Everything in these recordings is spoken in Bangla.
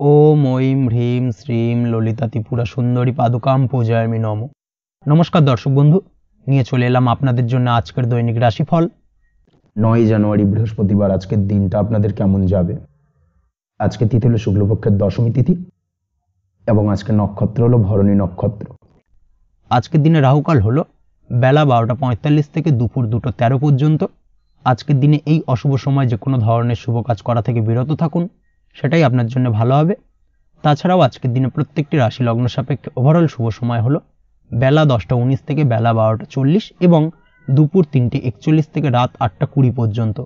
ওম ঐম হ্রিম শ্রীম ললিতা ত্রিপুরা সুন্দরী পাদুকাম পূজায়ামি নম। নমস্কার দর্শক বন্ধু, নিয়ে চলে এলাম আপনাদের জন্য আজকের দৈনিক রাশিফল। 9 জানুয়ারি বৃহস্পতিবার আজকের দিনটা আপনাদের কেমন যাবে। আজকে তিথি হলো শুক্লপক্ষের দশমী তিথি এবং আজকে নক্ষত্র হলো ভরণী নক্ষত্র। আজকের দিনে রাহুকাল হলো বেলা 12টা 45 থেকে দুপুর 2টা 13 পর্যন্ত। আজকের দিনে এই অশুভ সময় যে কোনো ধরনের শুভ কাজ করা থেকে বিরত থাকুন, সেটাই আপনার জন্য ভালো হবে। তাছাড়াও আজকের দিনে প্রত্যেকটি রাশি লগ্ন সাপেক্ষে ওভারঅল শুভ সময় হলো বেলা 10টা 19 থেকে বেলা 12টা 40 এবং দুপুর 3টে 41 থেকে রাত 8টা 20 পর্যন্ত।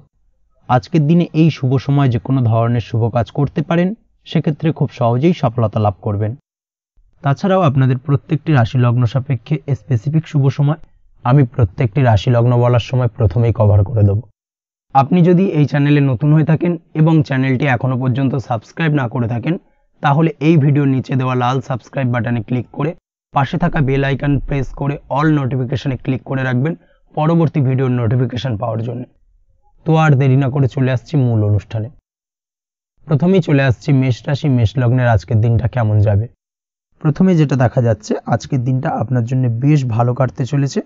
আজকের দিনে এই শুভ সময় যে কোনো ধরনের শুভ কাজ করতে পারেন, সেক্ষেত্রে খুব সহজেই সফলতা লাভ করবেন। তাছাড়াও আপনাদের প্রত্যেকটি রাশি লগ্ন সাপেক্ষে স্পেসিফিক শুভ সময় আমি প্রত্যেকটি রাশি লগ্ন বলার সময় প্রথমেই কভার করে দেব। আপনি যদি এই চ্যানেলে নতুন হয়ে থাকেন এবং চ্যানেলটি এখনো পর্যন্ত সাবস্ক্রাইব না করে থাকেন, তাহলে এই ভিডিওর নিচে দেওয়া লাল সাবস্ক্রাইব বাটনে ক্লিক করে পাশে থাকা বেল আইকন প্রেস করে অল নোটিফিকেশনে ক্লিক করে রাখবেন পরবর্তী ভিডিওর নোটিফিকেশন পাওয়ার জন্য। তো আর দেরি না করে চলে আসছি মূল অনুষ্ঠানে। প্রথমেই চলে আসছি মেষ রাশি মেষ লগ্নের আজকের দিনটা কেমন যাবে। প্রথমে যেটা দেখা যাচ্ছে, আজকের দিনটা আপনার জন্য বেশ ভালো কাটতে চলেছে।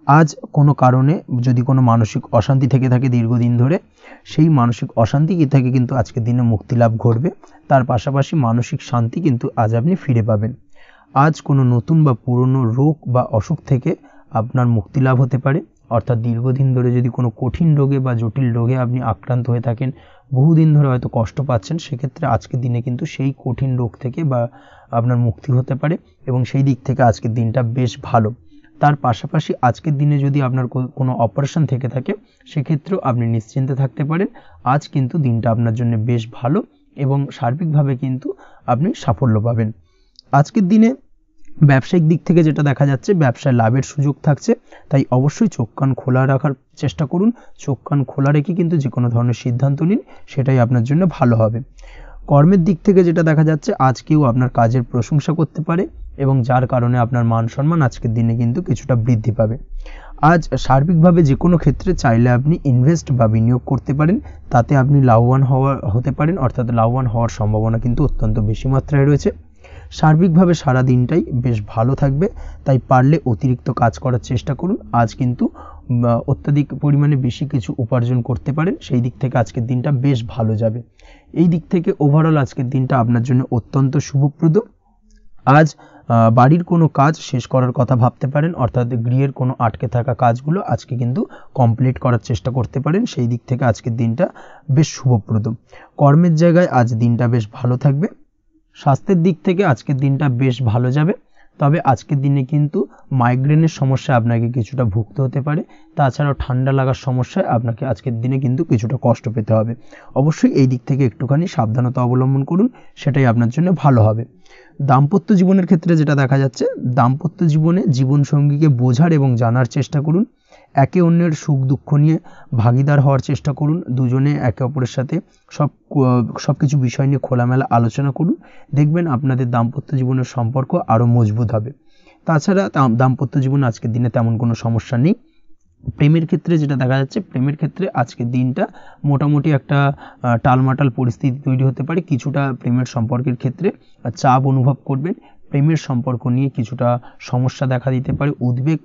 আজ কোনো কারণে যদি কোনো মানসিক অশান্তি থেকে থাকে দীর্ঘদিন ধরে, সেই মানসিক অশান্তি থেকে কিন্তু আজকের দিনে মুক্তি লাভ ঘটবে। তার পাশাপাশি মানসিক শান্তি কিন্তু আজ আপনি ফিরে পাবেন। আজ কোনো নতুন বা পুরনো রোগ বা অসুখ থেকে আপনার মুক্তি লাভ হতে পারে। অর্থাৎ দীর্ঘদিন ধরে যদি কোনো কঠিন রোগে বা জটিল রোগে আপনি আক্রান্ত হয়ে থাকেন, বহুদিন ধরে হয়তো কষ্ট পাচ্ছেন, সেক্ষেত্রে আজকের দিনে কিন্তু সেই কঠিন রোগ থেকে বা আপনার মুক্তি হতে পারে এবং সেই দিক থেকে আজকের দিনটা বেশ ভালো। তার পাশাপাশি আজকের দিনে যদি আপনার কোনো অপারেশন থেকে থাকে, সেক্ষেত্রেও আপনি নিশ্চিন্তে থাকতে পারেন। আজ কিন্তু দিনটা আপনার জন্য বেশ ভালো এবং সার্বিকভাবে কিন্তু আপনি সাফল্য পাবেন। আজকের দিনে ব্যবসায়িক দিক থেকে যেটা দেখা যাচ্ছে, ব্যবসায় লাভের সুযোগ থাকছে, তাই অবশ্যই চোখ কান খোলা রাখার চেষ্টা করুন। চোখ কান খোলা রেখে কিন্তু যে কোনো ধরনের সিদ্ধান্ত নিন, সেটাই আপনার জন্য ভালো হবে। কর্মের দিক থেকে যেটা দেখা যাচ্ছে, আজ কেউ আপনার কাজের প্রশংসা করতে পারে এবং যার কারণে আপনার মান সম্মান আজকের দিনে কিন্তু কিছুটা বৃদ্ধি পাবে। আজ সার্বিকভাবে যে কোনো ক্ষেত্রে চাইলে আপনি ইনভেস্ট বা বিনিয়োগ করতে পারেন, তাতে আপনি লাভবান হতে পারেন। অর্থাৎ লাভবান হওয়ার সম্ভাবনা কিন্তু অত্যন্ত বেশি মাত্রায় রয়েছে। সার্বিকভাবে সারা দিনটাই বেশ ভালো থাকবে, তাই পারলে অতিরিক্ত কাজ করার চেষ্টা করুন। আজ কিন্তু অত্যাধিক পরিমাণে বেশি কিছু উপার্জন করতে পারেন, সেই দিক থেকে আজকের দিনটা বেশ ভালো যাবে। এই দিক থেকে ওভারঅল আজকের দিনটা আপনার জন্য অত্যন্ত শুভপ্রদ। আজ বাড়ির কোনো কাজ শেষ করার কথা ভাবতে পারেন, অর্থাৎ গৃহের কোনো আটকে থাকা কাজগুলো আজকে কিন্তু কমপ্লিট করার চেষ্টা করতে পারেন। সেই দিক থেকে আজকের দিনটা বেশ শুভপ্রদ। কর্মের জায়গায় আজ দিনটা বেশ ভালো থাকবে। স্বাস্থ্যের দিক থেকে আজকের দিনটা বেশ ভালো যাবে, তবে আজকের দিনে কিন্তু মাইগ্রেনের সমস্যা আপনাকে কিছুটা ভুগতে হতে পারে। তাছাড়াও ঠান্ডা লাগার সমস্যায় আপনাকে আজকের দিনে কিন্তু কিছুটা কষ্ট পেতে হবে। অবশ্যই এই দিক থেকে একটুখানি সাবধানতা অবলম্বন করুন, সেটাই আপনার জন্য ভালো হবে। দাম্পত্য জীবনের ক্ষেত্রে যেটা দেখা যাচ্ছে, দাম্পত্য জীবনে জীবনসঙ্গীকে বোঝার এবং জানার চেষ্টা করুন। একে অন্যের সুখ দুঃখ নিয়ে ভাগিদার হওয়ার চেষ্টা করুন। দুজনে একে অপরের সাথে সব কিছু বিষয় নিয়ে খোলামেলা আলোচনা করুন। দেখবেন আপনাদের দাম্পত্য জীবনের সম্পর্ক আরও মজবুত হবে। তাছাড়া দাম্পত্য জীবনে আজকের দিনে তেমন কোনো সমস্যা নেই। প্রেমের ক্ষেত্রে যেটা দেখা যাচ্ছে, প্রেমের ক্ষেত্রে আজকের দিনটা মোটামুটি একটা টালমাটাল পরিস্থিতি তৈরি হতে পারে। কিছুটা প্রেমের সম্পর্কের ক্ষেত্রে চাপ অনুভব করবেন। প্রেমের সম্পর্ক নিয়ে কিছুটা সমস্যা দেখা দিতে পারে, উদ্বেগ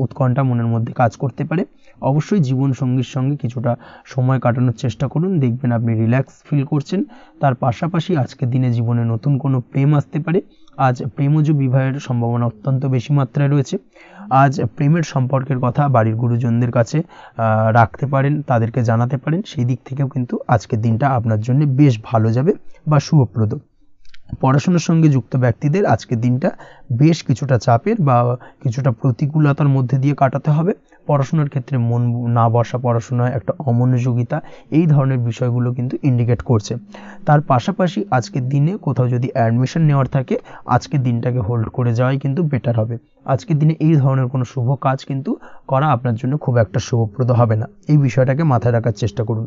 উৎকণ্ঠা মনের মধ্যে কাজ করতে পারে। অবশ্যই জীবন সঙ্গীর সঙ্গে কিছুটা সময় কাটানোর চেষ্টা করুন, দেখবেন আপনি রিল্যাক্স ফিল করছেন। তার পাশাপাশি আজকের দিনে জীবনে নতুন কোনো প্রেম আসতে পারে। আজ প্রেমজ বিবাহের সম্ভাবনা অত্যন্ত বেশি মাত্রায় রয়েছে। আজ প্রেমের সম্পর্কের কথা বাড়ির গুরুজনদের কাছে রাখতে পারেন, তাদেরকে জানাতে পারেন। সেই দিক থেকেও কিন্তু আজকের দিনটা আপনার জন্য বেশ ভালো যাবে বা শুভপ্রদ। পড়াশোনার সঙ্গে যুক্ত ব্যক্তিদের আজকের দিনটা বেশ কিছুটা চাপের বা কিছুটা প্রতিকূলতার মধ্যে দিয়ে কাটাতে হবে। পড়াশোনার ক্ষেত্রে মন না বসা, পড়াশোনায় একটা অমনোযোগিতা, এই ধরনের বিষয়গুলো কিন্তু ইন্ডিকেট করছে। তার পাশাপাশি আজকের দিনে কোথাও যদি অ্যাডমিশন নেওয়ার থাকে, আজকের দিনটাকে হোল্ড করে যাওয়াই কিন্তু বেটার হবে। আজকের দিনে এই ধরনের কোনো শুভ কাজ কিন্তু করা আপনার জন্য খুব একটা শুভপ্রদ হবে না, এই বিষয়টাকে মাথায় রাখার চেষ্টা করুন।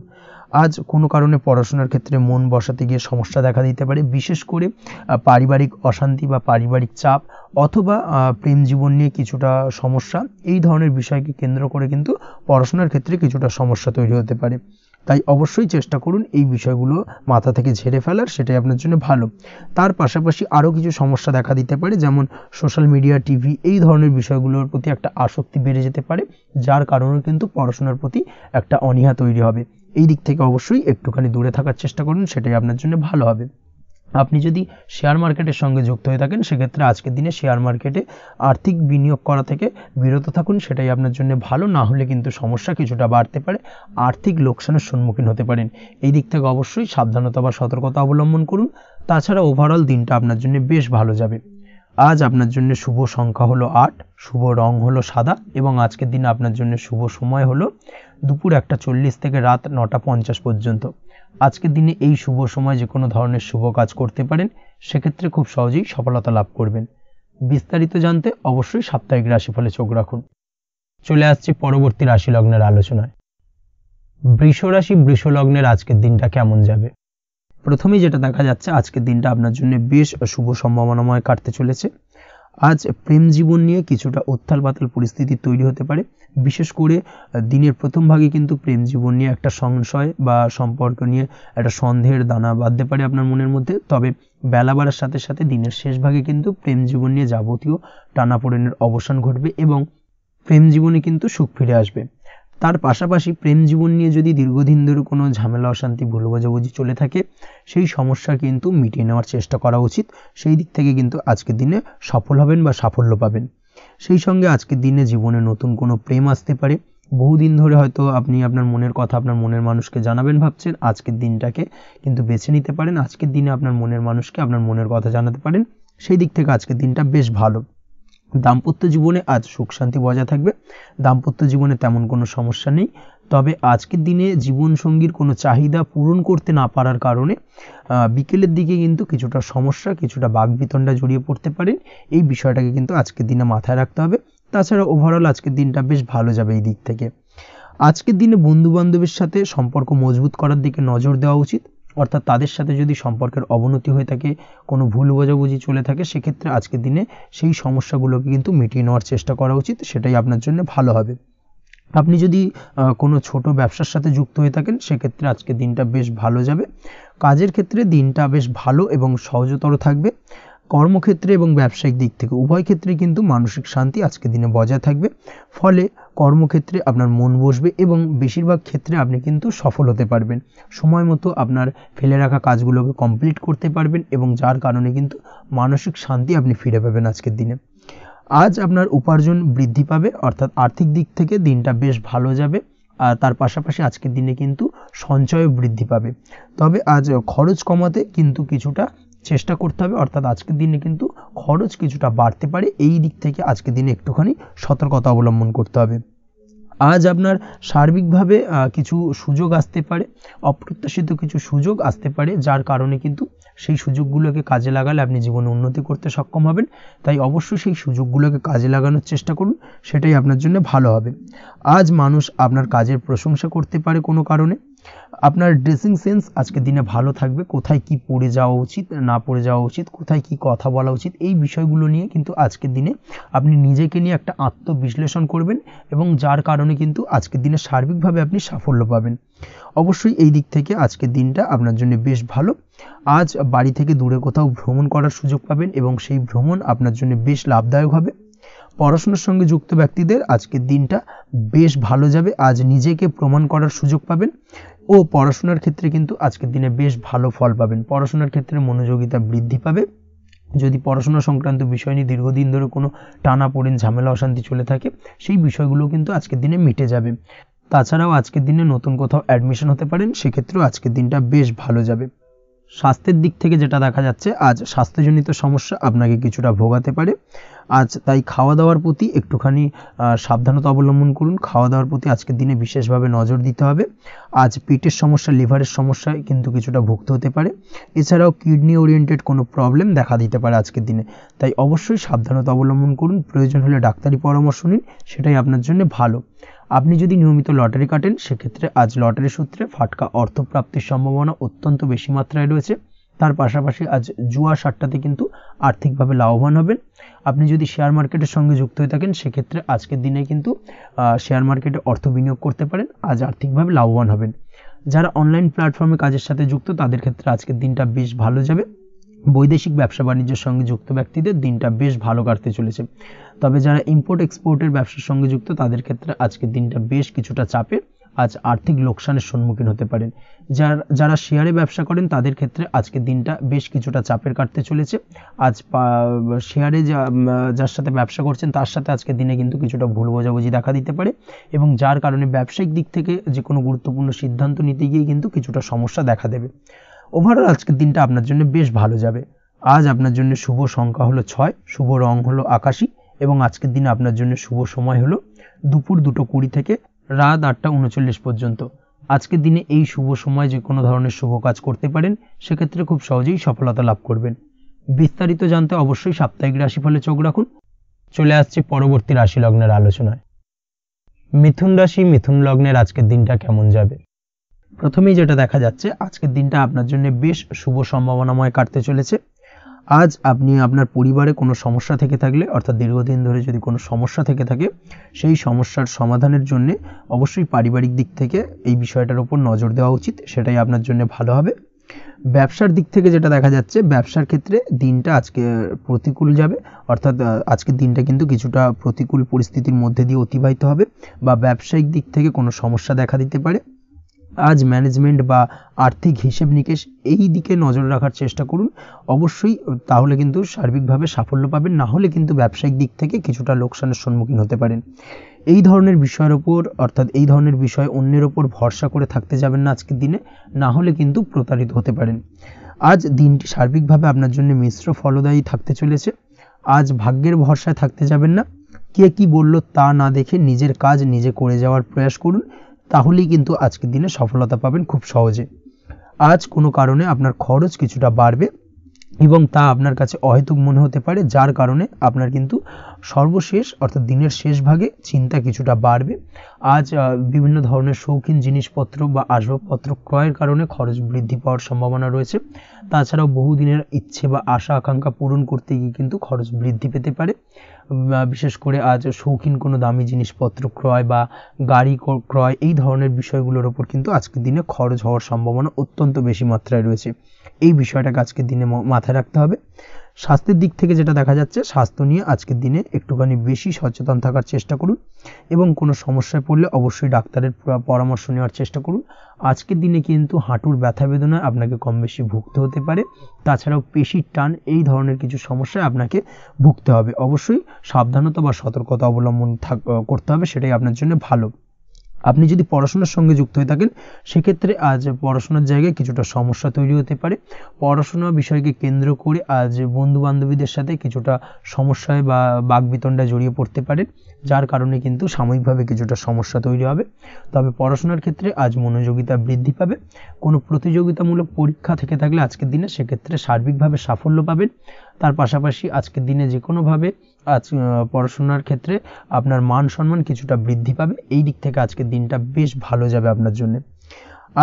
আজ কোনো কারণে পড়াশোনার ক্ষেত্রে মন বসাতে গিয়ে সমস্যা দেখা দিতে পারে, বিশেষ করে পারিবারিক অশান্তি বা পারিবারিক চাপ অথবা প্রেম জীবন নিয়ে কিছুটা সমস্যা, এই ধরনের বিষয়কে কেন্দ্র করে কিন্তু পড়াশোনার ক্ষেত্রে কিছুটা সমস্যা তৈরি হতে পারে। তাই অবশ্যই চেষ্টা করুন এই বিষয়গুলো মাথা থেকে ঝেড়ে ফেলার, সেটাই আপনার জন্য ভালো। তার পাশাপাশি আরও কিছু সমস্যা দেখা দিতে পারে, যেমন সোশ্যাল মিডিয়া, টিভি এই ধরনের বিষয়গুলোর প্রতি একটা আসক্তি বেড়ে যেতে পারে, যার কারণে কিন্তু পড়াশোনার প্রতি একটা অনীহা তৈরি হবে। এই দিক থেকে অবশ্যই একটুখানি দূরে থাকার চেষ্টা করুন, সেটাই আপনার জন্য ভালো হবে। আপনি যদি শেয়ার মার্কেটের সঙ্গে যুক্ত হয়ে থাকেন সেক্ষেত্রে আজকের দিনে শেয়ার মার্কেটে আর্থিক বিনিয়োগ করা থেকে বিরত থাকুন, সেটাই আপনার জন্য ভালো। না হলে কিন্তু সমস্যা কিছুটা বাড়তে পারে, আর্থিক লোকসানের সম্মুখীন হতে পারেন। এই দিক থেকে অবশ্যই সাবধানতা বা সতর্কতা অবলম্বন করুন। তাছাড়া ওভারঅল দিনটা আপনার জন্য বেশ ভালো যাবে। আজ আপনার জন্য শুভ সংখ্যা হলো 8, শুভ রং হলো সাদা এবং আজকের দিনে আপনার জন্য শুভ সময় হলো দুপুর 1:40 থেকে রাত 9:50 পর্যন্ত। আজকের দিনে এই শুভ সময় যে কোনো ধরনের শুভ কাজ করতে পারেন, সেক্ষেত্রে খুব সহজেই সফলতা লাভ করবেন। বিস্তারিত জানতে অবশ্যই সাপ্তাহিক রাশিফলে চোখ রাখুন। চলে আসছে পরবর্তী রাশি লগ্নের আলোচনায়। বৃষ রাশি, বৃষ লগ্নের আজকের দিনটা কেমন যাবে? প্রথমেই যেটা দেখা যাচ্ছে, আজকের দিনটা আপনার জন্য বেশ শুভ সম্ভাবনাময় কাটতে চলেছে। আজ প্রেম জীবন নিয়ে কিছুটা উত্থাল পাতাল পরিস্থিতি তৈরি হতে পারে। বিশেষ করে দিনের প্রথম ভাগে কিন্তু প্রেম জীবন নিয়ে একটা সংশয় বা সম্পর্ক নিয়ে একটা সন্দেহের দানা বাঁধতে পারে আপনার মনের মধ্যে। তবে বেলা বাড়ার সাথে সাথে দিনের শেষ ভাগে কিন্তু প্রেম জীবন নিয়ে যাবতীয় টানাপোড়েনের অবসান ঘটবে এবং প্রেম জীবনে কিন্তু সুখ ফিরে আসবে। তার পাশাপাশি প্রেম জীবন নিয়ে যদি দীর্ঘদিন ধরে কোনো ঝামেলা, অশান্তি, ভুল বোঝাবুঝি চলে থাকে, সেই সমস্যা কিন্তু মিটিয়ে নেওয়ার চেষ্টা করা উচিত। সেই দিক থেকে কিন্তু আজকের দিনে সফল হবেন বা সাফল্য পাবেন। সেই সঙ্গে আজকের দিনে জীবনে নতুন কোনো প্রেম আসতে পারে। বহুদিন ধরে হয়তো আপনি আপনার মনের কথা আপনার মনের মানুষকে জানাবেন ভাবছেন, আজকের দিনটাকে কিন্তু বেছে নিতে পারেন। আজকের দিনে আপনার মনের মানুষকে আপনার মনের কথা জানাতে পারেন। সেই দিক থেকে আজকের দিনটা বেশ ভালো। দাম্পত্য জীবনে আজ সুখ শান্তি বজায় থাকবে। দাম্পত্য জীবনে তেমন কোনো সমস্যা নেই। তবে আজকের দিনে জীবনসঙ্গীর কোনো চাহিদা পূরণ করতে না পারার কারণে বিকেলের দিকে কিন্তু কিছুটা সমস্যা, কিছুটা বাকবিতণ্ডা জড়িয়ে পড়তে পারেন। এই বিষয়টাকে কিন্তু আজকের দিনে মাথায় রাখতে হবে। তাছাড়া ওভারঅল আজকের দিনটা বেশ ভালো যাবে এই দিক থেকে। আজকের দিনে বন্ধু বান্ধবের সাথে সম্পর্ক মজবুত করার দিকে নজর দেওয়া উচিত। অর্থাৎ তাদের সাথে যদি সম্পর্কের অবনতি হয়ে থাকে, কোনো ভুল বোঝাবুঝি চলে থাকে, সেক্ষেত্রে আজকের দিনে সেই সমস্যাগুলোকে কিন্তু মিটিয়ে নেওয়ার চেষ্টা করা উচিত, সেটাই আপনার জন্য ভালো হবে। আপনি যদি কোনো ছোট ব্যবসার সাথে যুক্ত হয়ে থাকেন, সেক্ষেত্রে আজকের দিনটা বেশ ভালো যাবে। কাজের ক্ষেত্রে দিনটা বেশ ভালো এবং সহজতর থাকবে। কর্মক্ষেত্রে এবং ব্যবসায়িক দিক থেকে উভয় ক্ষেত্রে কিন্তু মানসিক শান্তি আজকের দিনে বজায় থাকবে। ফলে কর্মক্ষেত্রে আপনার মন বসবে এবং বেশিরভাগ ক্ষেত্রে আপনি কিন্তু সফল হতে পারবেন। সময় মতো আপনার ফেলে রাখা কাজগুলোকে কমপ্লিট করতে পারবেন এবং যার কারণে কিন্তু মানসিক শান্তি আপনি ফিরে পাবেন আজকের দিনে। আজ আপনার উপার্জন বৃদ্ধি পাবে, অর্থাৎ আর্থিক দিক থেকে দিনটা বেশ ভালো যাবে। আর তার পাশাপাশি আজকের দিনে কিন্তু সঞ্চয়ও বৃদ্ধি পাবে। তবে আজ খরচ কমাতে কিন্তু কিছুটা চেষ্টা করতে হবে, অর্থাৎ আজকের দিনে কিন্তু খরচ কিছুটা বাড়তে পারে। এই দিক থেকে আজকের দিনে একটুখানি সতর্কতা অবলম্বন করতে হবে। আজ আপনার সার্বিকভাবে কিছু সুযোগ আসতে পারে, অপ্রত্যাশিত কিছু সুযোগ আসতে পারে, যার কারণে কিন্তু সেই সুযোগগুলোকে কাজে লাগালে আপনি জীবনে উন্নতি করতে সক্ষম হবেন। তাই অবশ্যই সেই সুযোগগুলোকে কাজে লাগানোর চেষ্টা করুন, সেটাই আপনার জন্য ভালো হবে। আজ মানুষ আপনার কাজের প্রশংসা করতে পারে কোনো কারণে। আপনার ড্রেসিং সেন্স আজকের দিনে ভালো থাকবে। কোথায় কি পরে যাওয়া উচিত, না পরে যাওয়া উচিত, কোথায় কি কথা বলা উচিত, এই বিষয়গুলো নিয়ে কিন্তু আজকের দিনে আপনি নিজেকে নিয়ে একটা আত্মবিশ্লেষণ করবেন এবং যার কারণে কিন্তু আজকের দিনে সার্বিকভাবে আপনি সাফল্য পাবেন। অবশ্যই এই দিক থেকে আজকের দিনটা আপনার জন্য বেশ ভালো। আজ বাড়ি থেকে দূরে কোথাও ভ্রমণ করার সুযোগ পাবেন এবং সেই ভ্রমণ আপনার জন্য বেশ লাভদায়ক হবে। পড়াশোনার সঙ্গে যুক্ত ব্যক্তিদের আজকের দিনটা বেশ ভালো যাবে। আজ নিজেকে প্রমাণ করার সুযোগ পাবেন ও পড়াশোনার ক্ষেত্রে কিন্তু আজকের দিনে বেশ ভালো ফল পাবেন। পড়াশোনার ক্ষেত্রে মনোযোগিতা বৃদ্ধি পাবে। যদি পড়াশোনা সংক্রান্ত বিষয় নিয়ে দীর্ঘদিন ধরে কোনো টানাপোড়েন, ঝামেলা, অশান্তি চলে থাকে, সেই বিষয়গুলো কিন্তু আজকের দিনে মিটে যাবে। তাছাড়াও আজকের দিনে নতুন কোথাও অ্যাডমিশন হতে পারেন, সেক্ষেত্রেও আজকের দিনটা বেশ ভালো যাবে। স্বাস্থ্যের দিক থেকে যেটা দেখা যাচ্ছে, আজ স্বাস্থ্যজনিত সমস্যা আপনাকে কিছুটা ভোগাতে পারে। আজ তাই খাওয়া দাওয়ার প্রতি একটুখানি সাবধানতা অবলম্বন করুন। খাওয়া দাওয়ার প্রতি আজকের দিনে বিশেষভাবে নজর দিতে হবে। আজ পেটের সমস্যা, লিভারের সমস্যায় কিন্তু কিছুটা ভুগতে হতে পারে। এছাড়াও কিডনি ওরিয়েন্টেড কোনো প্রবলেম দেখা দিতে পারে আজকের দিনে। তাই অবশ্যই সাবধানতা অবলম্বন করুন। প্রয়োজন হলে ডাক্তারি পরামর্শ নিন, সেটাই আপনার জন্য ভালো। আপনি যদি নিয়মিত লটারি কাটেন, সেক্ষেত্রে আজ লটারি সূত্রে ফাটকা অর্থপ্রাপ্তির সম্ভাবনা অত্যন্ত বেশি মাত্রায় রয়েছে। তার পাশাপাশি আজ জুয়া সাট্টাতে কিন্তু আর্থিকভাবে লাভবান হবেন। আপনি যদি শেয়ার মার্কেটের সঙ্গে যুক্ত হয়ে থাকেন, সেক্ষেত্রে আজকের দিনে কিন্তু শেয়ার মার্কেটে অর্থ বিনিয়োগ করতে পারেন। আজ আর্থিকভাবে লাভবান হবেন। যারা অনলাইন প্ল্যাটফর্মে কাজের সাথে যুক্ত তাদের ক্ষেত্রে আজকের দিনটা বেশ ভালো যাবে। বৈদেশিক ব্যবসা বাণিজ্যের সঙ্গে যুক্ত ব্যক্তিদের দিনটা বেশ ভালো কাটতে চলেছে। তবে যারা ইম্পোর্ট এক্সপোর্টের ব্যবসার সঙ্গে যুক্ত তাদের ক্ষেত্রে আজকের দিনটা বেশ কিছুটা চাপের, আজ আর্থিক লোকসানের সম্মুখীন হতে পারেন। যারা শেয়ারে ব্যবসা করেন তাদের ক্ষেত্রে আজকের দিনটা বেশ কিছুটা চাপের কাটতে চলেছে। আজ শেয়ারে যার সাথে ব্যবসা করছেন তার সাথে আজকের দিনে কিন্তু কিছুটা ভুল বোঝাবুঝি দেখা দিতে পারে, এবং যার কারণে ব্যবসায়িক দিক থেকে যে কোনো গুরুত্বপূর্ণ সিদ্ধান্ত নিতে গিয়ে কিন্তু কিছুটা সমস্যা দেখা দেবে। ওভারঅল আজকের দিনটা আপনার জন্য বেশ ভালো যাবে। আজ আপনার জন্য শুভ সংখ্যা হলো 6, শুভ রং হলো আকাশী, এবং আজকের দিনে আপনার জন্য শুভ সময় হলো দুপুর 2:20 থেকে রাত 8:39 পর্যন্ত। আজকের দিনে এই শুভ সময় যে কোনো ধরনের শুভ কাজ করতে পারেন, সেক্ষেত্রে খুব সহজেই সফলতা লাভ করবেন। বিস্তারিত জানতে অবশ্যই সাপ্তাহিক রাশিফলে চোখ রাখুন। চলে আসছে পরবর্তী রাশি লগ্নের আলোচনায়। মিথুন রাশি, মিথুন লগ্নের আজকের দিনটা কেমন যাবে? প্রথমেই যেটা দেখা যাচ্ছে, আজকের দিনটা আপনার জন্য বেশ শুভ সম্ভাবনাময় কাটতে চলেছে। আজ আপনি আপনার পরিবারে কোনো সমস্যা থেকে থাকলে, অর্থাৎ দীর্ঘদিন ধরে যদি কোনো সমস্যা থেকে থাকে, সেই সমস্যার সমাধানের জন্য অবশ্যই পারিবারিক দিক থেকে এই বিষয়টার উপর নজর দেওয়া উচিত, সেটাই আপনার জন্য ভালো হবে। ব্যবসার দিক থেকে যেটা দেখা যাচ্ছে, ব্যবসার ক্ষেত্রে দিনটা আজকে প্রতিকূল যাবে, অর্থাৎ আজকের দিনটা কিন্তু কিছুটা প্রতিকূল পরিস্থিতির মধ্যে দিয়ে অতিবাহিত হবে, বা ব্যবসায়িক দিক থেকে কোনো সমস্যা দেখা দিতে পারে। আজ ম্যানেজমেন্ট বা আর্থিক হিসেব নিকেশ এই দিকে নজর রাখার চেষ্টা করুন অবশ্যই, তাহলে কিন্তু সার্বিকভাবে সাফল্য পাবেন। না হলে কিন্তু ব্যবসায়িক দিক থেকে কিছুটা লোকসানের সম্মুখীন হতে পারেন। এই ধরনের বিষয়ের ওপর, অর্থাৎ এই ধরনের বিষয় অন্যের ওপর ভরসা করে থাকতে যাবেন না আজকের দিনে, না হলে কিন্তু প্রতারিত হতে পারেন। আজ দিনটি সার্বিকভাবে আপনার জন্য মিশ্র ফলদায়ী থাকতে চলেছে। আজ ভাগ্যের ভরসায় থাকতে যাবেন না। কে কি বলল তা না দেখে নিজের কাজ নিজে করে যাওয়ার প্রয়াস করুন, তাহলেই কিন্তু আজকের দিনে সফলতা পাবেন খুব সহজে। আজ কোনো কারণে আপনার খরচ কিছুটা বাড়বে, এবং তা আপনার কাছে অহেতুক মনে হতে পারে, যার কারণে আপনার কিন্তু সর্বশেষ, অর্থাৎ দিনের শেষ ভাগে চিন্তা কিছুটা বাড়বে। আজ বিভিন্ন ধরনের শৌখিন জিনিসপত্র বা আসবাবপত্র ক্রয়ের কারণে খরচ বৃদ্ধি পাওয়ার সম্ভাবনা রয়েছে। তাছাড়াও বহুদিনের ইচ্ছে বা আশা আকাঙ্ক্ষা পূরণ করতে গিয়ে কিন্তু খরচ বৃদ্ধি পেতে পারে। বিশেষ করে আজ শৌখিন কোনো দামি জিনিসপত্র ক্রয় বা গাড়ি ক্রয়, এই ধরনের বিষয়গুলোর ওপর কিন্তু আজকের দিনে খরচ হওয়ার সম্ভাবনা অত্যন্ত বেশি মাত্রায় রয়েছে। এই বিষয়টাকে আজকের দিনে মাথায় রাখতে হবে। স্বাস্থ্যের দিক থেকে যেটা দেখা যাচ্ছে, স্বাস্থ্য নিয়ে আজকের দিনে একটুখানি বেশি সচেতন থাকার চেষ্টা করুন, এবং কোনো সমস্যায় পড়লে অবশ্যই ডাক্তারের পরামর্শ নেওয়ার চেষ্টা করুন। আজকের দিনে কিন্তু হাঁটুর ব্যথা বেদনায় আপনাকে কম বেশি ভুগতে হতে পারে। তাছাড়াও পেশির টান, এই ধরনের কিছু সমস্যায় আপনাকে ভুগতে হবে। অবশ্যই সাবধানতা বা সতর্কতা অবলম্বন করতে হবে, সেটাই আপনার জন্য ভালো। আপনি যদি পড়াশোনার সঙ্গে যুক্ত হয়ে থাকেন, সেক্ষেত্রে আজ পড়াশোনার জায়গায় কিছুটা সমস্যা তৈরি হতে পারে। পড়াশোনা বিষয়কে কেন্দ্র করে আজ বন্ধু বান্ধবীদের সাথে কিছুটা সমস্যায় বা বাকবিতণ্ডায় জড়িয়ে পড়তে পারেন, যার কারণে কিন্তু সাময়িকভাবে কিছুটা সমস্যা তৈরি হবে। তবে পড়াশোনার ক্ষেত্রে আজ মনোযোগিতা বৃদ্ধি পাবে। কোনো প্রতিযোগিতামূলক পরীক্ষা থেকে থাকলে আজকের দিনে সেক্ষেত্রে সার্বিকভাবে সাফল্য পাবেন। তার পাশাপাশি আজকের দিনে যে কোনোভাবে আজ পড়াশোনার ক্ষেত্রে আপনার মান সম্মান কিছুটা বৃদ্ধি পাবে। এই দিক থেকে আজকের দিনটা বেশ ভালো যাবে আপনার জন্য।